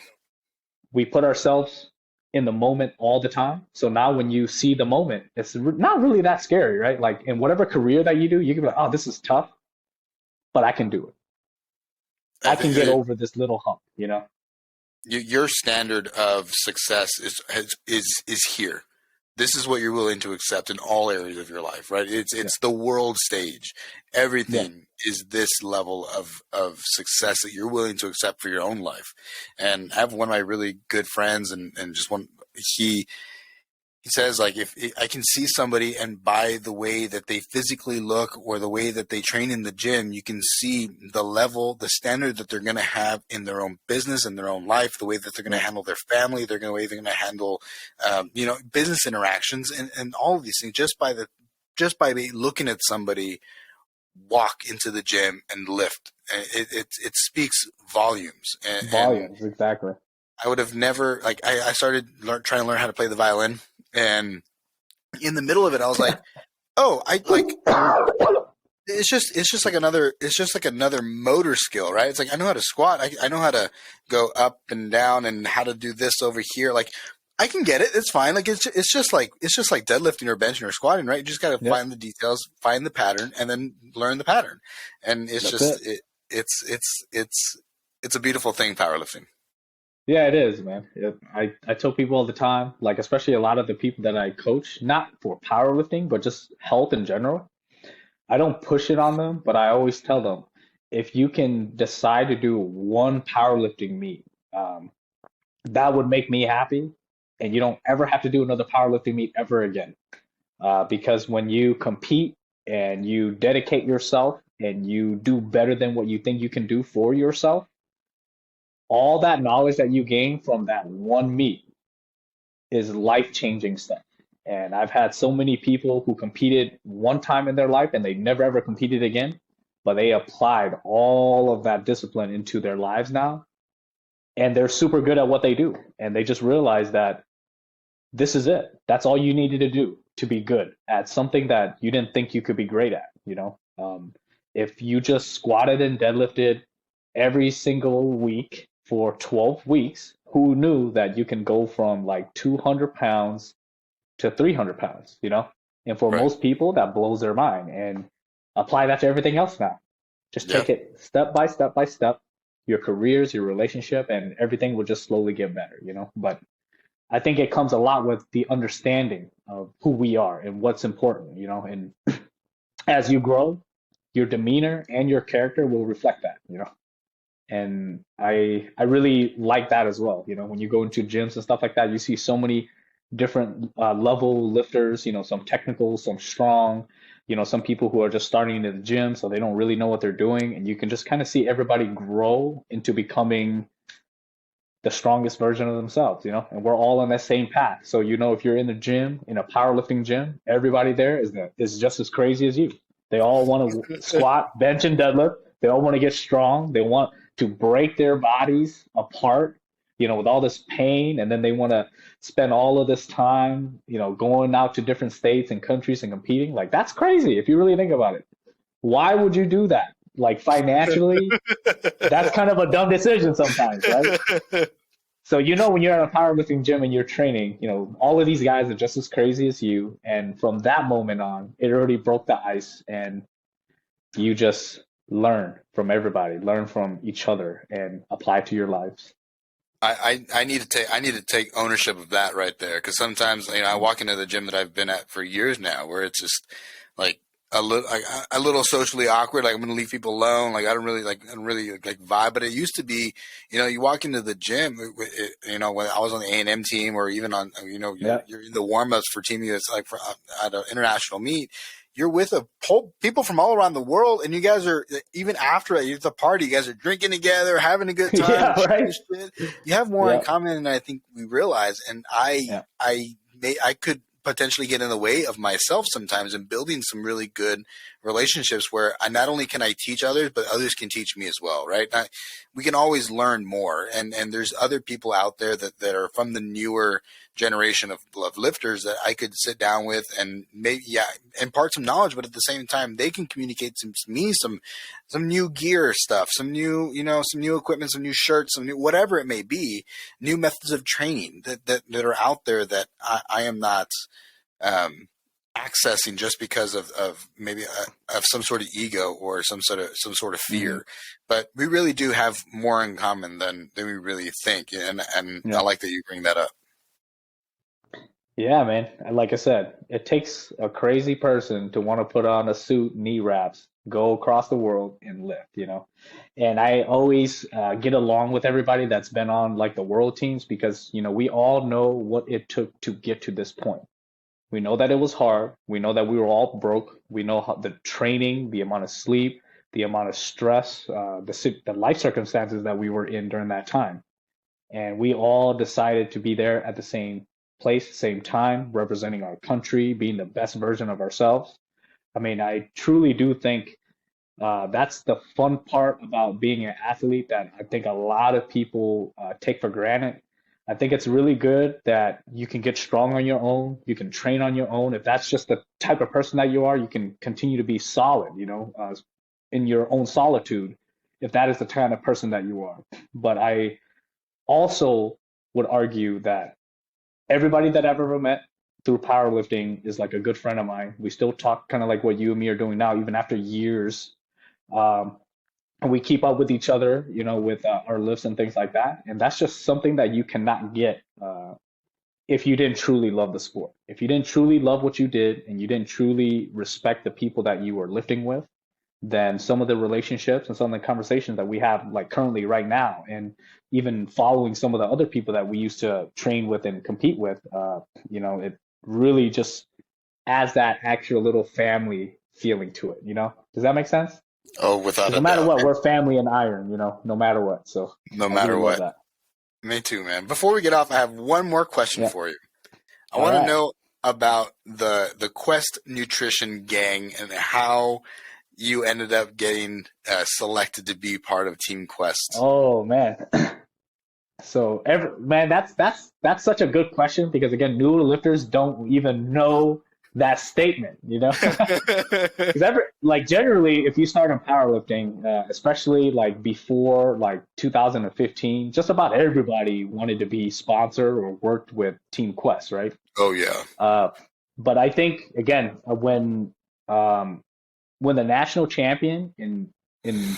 we put ourselves in the moment all the time. So now when you see the moment, it's not really that scary, right? Like in whatever career that you do, you can be like, oh, this is tough, but I can do it. I can get over this little hump, you know? your standard of success is here. This is what you're willing to accept in all areas of your life, right? It's the world stage. Everything is this level of success that you're willing to accept for your own life. And I have one of my really good friends, and just one, he says, like, if I can see somebody, and by the way that they physically look or the way that they train in the gym, you can see the level, the standard that they're going to have in their own business, in their own life, the way that they're going to handle their family, the way they're going to handle, business interactions, and all of these things, just by looking at somebody walk into the gym and lift. It speaks volumes. Volumes, exactly. I would have never, like, I started trying to learn how to play the violin, and in the middle of it, I was like, oh, it's just like another motor skill, right? It's like, I know how to squat. I know how to go up and down and how to do this over here. Like, I can get it. It's fine. Like, it's just like deadlifting or benching or squatting, right? You just got to find the details, find the pattern, and then learn the pattern. And it's it's a beautiful thing, powerlifting. Yeah, it is, man. I tell people all the time, like, especially a lot of the people that I coach, not for powerlifting, but just health in general. I don't push it on them, but I always tell them, if you can decide to do one powerlifting meet, that would make me happy. And you don't ever have to do another powerlifting meet ever again. Because when you compete and you dedicate yourself and you do better than what you think you can do for yourself, all that knowledge that you gain from that one meet is life-changing stuff. And I've had so many people who competed one time in their life and they never ever competed again, but they applied all of that discipline into their lives now. And they're super good at what they do. And they just realized that this is it. That's all you needed to do to be good at something that you didn't think you could be great at, if you just squatted and deadlifted every single week for 12 weeks, who knew that you can go from like 200 pounds to 300 pounds, And for most people, that blows their mind, and apply that to everything else now. Just take it step by step by step, your careers, your relationship, and everything will just slowly get better, But I think it comes a lot with the understanding of who we are and what's important, And as you grow, your demeanor and your character will reflect that, And I really like that as well. When you go into gyms and stuff like that, you see so many different level lifters, some technical, some strong, some people who are just starting into the gym, so they don't really know what they're doing. And you can just kind of see everybody grow into becoming the strongest version of themselves, and we're all on that same path. So, if you're in the gym, in a powerlifting gym, everybody there is just as crazy as you. They all want to squat, bench, and deadlift. They all want to get strong. They want to break their bodies apart, with all this pain. And then they want to spend all of this time, going out to different states and countries and competing. Like, that's crazy if you really think about it. Why would you do that? Like, financially, that's kind of a dumb decision sometimes, right? So, when you're at a powerlifting gym and you're training, all of these guys are just as crazy as you. And from that moment on, it already broke the ice, and you just learn from everybody, learn from each other, and apply to your lives. I need to take ownership of that right there, because sometimes I walk into the gym that I've been at for years now, where it's just like a little socially awkward. Like, I'm going to leave people alone. Like, I don't really vibe. But it used to be, you walk into the gym, when I was on the A&M team, or even on, you're in the warm-ups for Team US, like at an international meet. You're with people from all around the world, and you guys are, even after it's a party, you guys are drinking together, having a good time. Yeah, right? You have more in common than I think we realize. And I could potentially get in the way of myself sometimes in building some really good relationships, where not only can I teach others, but others can teach me as well, right? We can always learn more, and there's other people out there that are from the newer generation of lifters that I could sit down with and maybe impart some knowledge, but at the same time they can communicate to me some new gear stuff, some new equipment, some new shirts, some new whatever it may be, new methods of training that are out there that I am not accessing just because of maybe of some sort of ego or some sort of fear. Mm-hmm. But we really do have more in common than we really think, and I like that you bring that up. Yeah, man. Like I said, it takes a crazy person to want to put on a suit, knee wraps, go across the world and lift, you know. And I always get along with everybody that's been on like the world teams because, you know, we all know what it took to get to this point. We know that it was hard. We know that we were all broke. We know how the training, the amount of sleep, the amount of stress, the life circumstances that we were in during that time. And we all decided to be there at the same place, same time, representing our country, being the best version of ourselves. I mean, I truly do think that's the fun part about being an athlete that I think a lot of people take for granted. I think it's really good that you can get strong on your own, you can train on your own. If that's just the type of person that you are, you can continue to be solid, you know, in your own solitude, if that is the kind of person that you are. But I also would argue that everybody that I've ever met through powerlifting is like a good friend of mine. We still talk kind of like what you and me are doing now, even after years. Um, and we keep up with each other, you know, with our lifts and things like that. And that's just something that you cannot get if you didn't truly love the sport. If you didn't truly love what you did and you didn't truly respect the people that you were lifting with, then some of the relationships and some of the conversations that we have like currently right now, and even following some of the other people that we used to train with and compete with, you know, it really just adds that extra little family feeling to it, you know? Does that make sense? Oh, without a No matter doubt. what, we're family in iron, you know, no matter what. So No I matter really love what. that. Me too, man. Before we get off, I have one more question Yeah. for you. I All want to right. know about the Quest Nutrition gang and how you ended up getting selected to be part of Team Quest. Oh man. So man, that's such a good question because again, newer lifters don't even know that statement, you know? Because like generally, if you start in powerlifting, especially like before like 2015, just about everybody wanted to be sponsored or worked with Team Quest, right? Oh yeah. Uh, but I think again, um, when the national champion in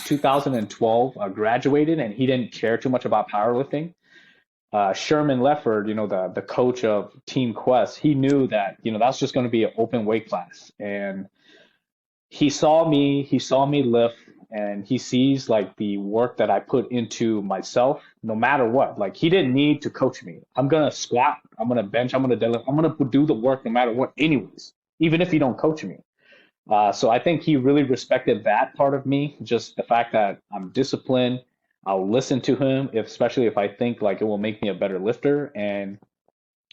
2012 graduated and he didn't care too much about powerlifting, Sherman Lefford, you know, the coach of Team Quest, he knew that, you know, that's just going to be an open weight class. And he saw me lift, and he sees like the work that I put into myself, no matter what. Like he didn't need to coach me. I'm going to squat, I'm going to bench, I'm going to deadlift, I'm going to do the work no matter what, anyways, even if you don't coach me. So I think he really respected that part of me, just the fact that I'm disciplined. I'll listen to him, especially if I think like it will make me a better lifter. And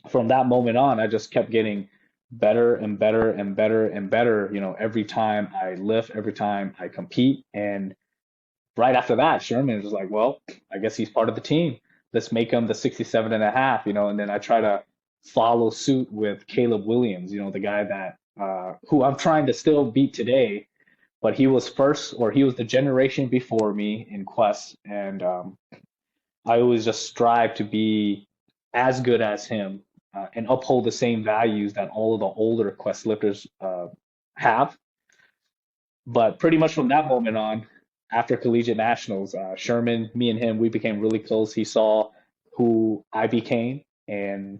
from that moment on, I just kept getting better and better and better and better, you know, every time I lift, every time I compete. And right after that, Sherman was like, well, I guess he's part of the team. Let's make him the 67.5, you know, and then I try to follow suit with Caleb Williams, you know, the guy that who I'm trying to still beat today, but he was first, or he was the generation before me in Quest. And I always just strive to be as good as him and uphold the same values that all of the older Quest lifters have. But pretty much from that moment on, after collegiate nationals, Sherman, me and him, we became really close. He saw who I became, and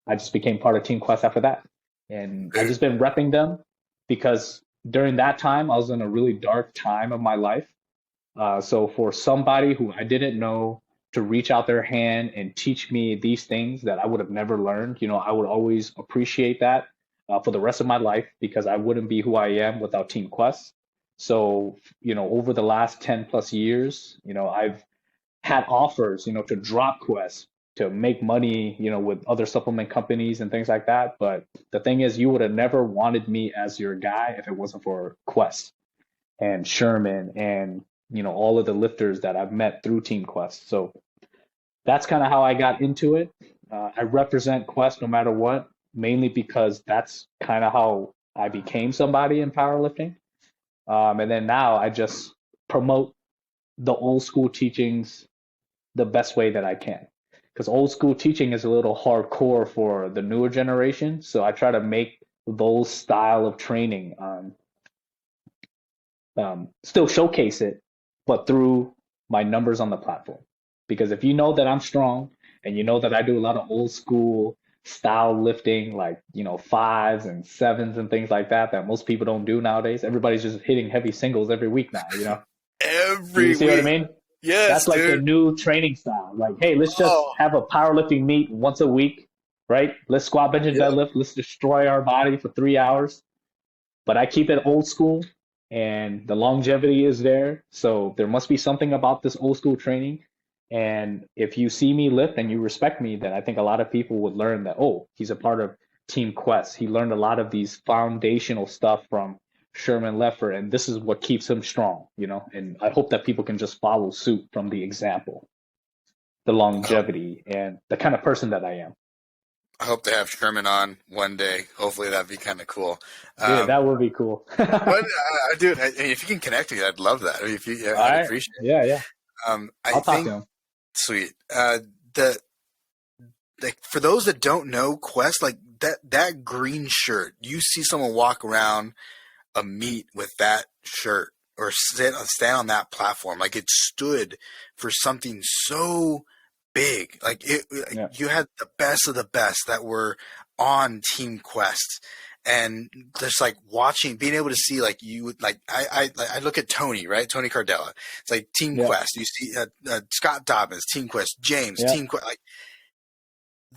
I just became part of Team Quest after that. And I've just been repping them because during that time, I was in a really dark time of my life. So for somebody who I didn't know to reach out their hand and teach me these things that I would have never learned, you know, I would always appreciate that for the rest of my life because I wouldn't be who I am without Team Quest. So, you know, over the last 10 plus years, you know, I've had offers, you know, to drop Quest, to make money, you know, with other supplement companies and things like that. But the thing is, you would have never wanted me as your guy if it wasn't for Quest and Sherman and, you know, all of the lifters that I've met through Team Quest. So that's kind of how I got into it. I represent Quest no matter what, mainly because that's kind of how I became somebody in powerlifting. And then now I just promote the old school teachings the best way that I can. Because old school teaching is a little hardcore for the newer generation. So I try to make those style of training, still showcase it, but through my numbers on the platform. Because if you know that I'm strong and you know that I do a lot of old school style lifting, like, fives and sevens and things like that, that most people don't do nowadays. Everybody's just hitting heavy singles every week now. You Every see what I week. mean? Yes, That's like the dude. new training style. Like, hey, let's just Oh, have a powerlifting meet once a week, right? Let's squat, bench, and yep. deadlift. Let's destroy our body for 3 hours. But I keep it old school, and the longevity is there. So there must be something about this old school training. And if you see me lift and you respect me, then I think a lot of people would learn that, oh, he's a part of Team Quest. He learned a lot of these foundational stuff from Sherman Leffer, and this is what keeps him strong. And I hope that people can just follow suit from the example, the longevity, and the kind of person that I am. I hope to have Sherman on one day. Hopefully that'd be kind of cool. Yeah, Um, that would be cool. but dude, if you can connect me, I'd love that. I mean, All I'd right. appreciate it. Yeah, yeah. I I'll talk think to him. sweet. The like for those that don't know Quest, like that green shirt, you see someone walk around a meet with that shirt or stand on that platform, like it stood for something so big. Like Yeah. you had the best of the best that were on Team Quest, and just like being able to see, like you would I look at Tony, right? Tony Cardella. It's like Team Yeah. Quest. You see Scott Dobbins, Team Quest. James, Yeah. Team Quest. Like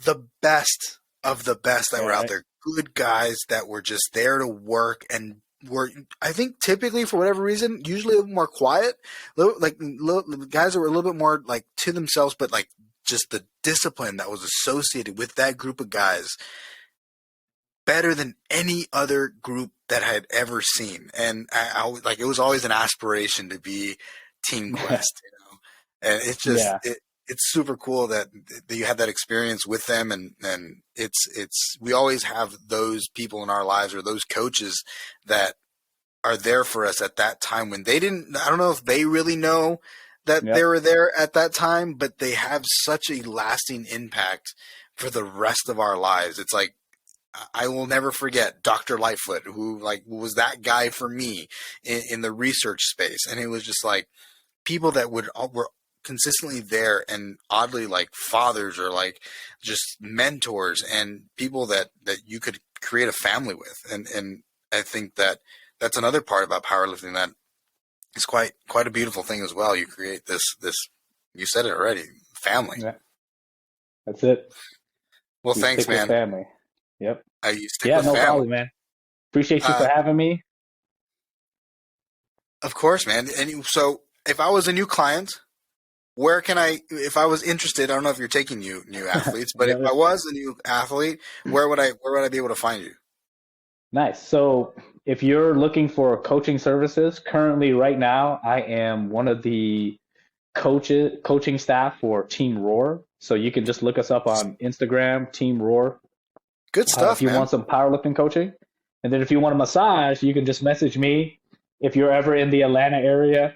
the best of the best that All were out right. there. Good guys that were just there to work and were, I think, typically for whatever reason, usually a little more quiet. Guys that were a little bit more like to themselves, but like just the discipline that was associated with that group of guys, better than any other group that I had ever seen. And I like, it was always an aspiration to be Team Quest, and it's just Yeah. it's super cool that you had that experience with them, and it's we always have those people in our lives or those coaches that are there for us at that time when they didn't. I don't know if they really know that they Yep. were there at that time, but they have such a lasting impact for the rest of our lives. It's like I will never forget Dr. Lightfoot, who like was that guy for me in the research space, and it was just like people that were consistently there, and oddly like fathers or like just mentors and people that you could create a family with. And I think that that's another part about powerlifting that is quite a beautiful thing as well. You create this you said it already, family. Yeah. That's it. Well, You thanks, stick with man. family. Yep. You stick Yeah, with no family. problem, man. Appreciate you Uh, for having me. of course, man. And so if I was a new client, where can if I was interested, I don't know if you're taking new athletes, but if Yeah. I was a new athlete, where would I be able to find you? Nice. So if you're looking for coaching services, currently right now, I am one of the coaching staff for Team Roar. So you can just look us up on Instagram, Team Roar, Good if stuff, you man. want some powerlifting coaching. And then if you want a massage, you can just message me. If you're ever in the Atlanta area,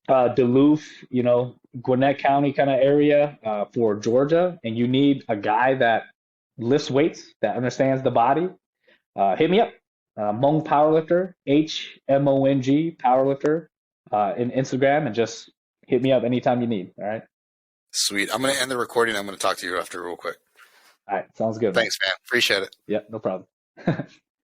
Duluth, Gwinnett County kind of area for Georgia, and you need a guy that lifts weights, that understands the body, hit me up. Hmong Powerlifter, HMONG Powerlifter, in Instagram, and just hit me up anytime you need. All right. Sweet. I'm going to end the recording. I'm going to talk to you after real quick. All right. Sounds good, man. Thanks, man. Appreciate it. Yeah, no problem.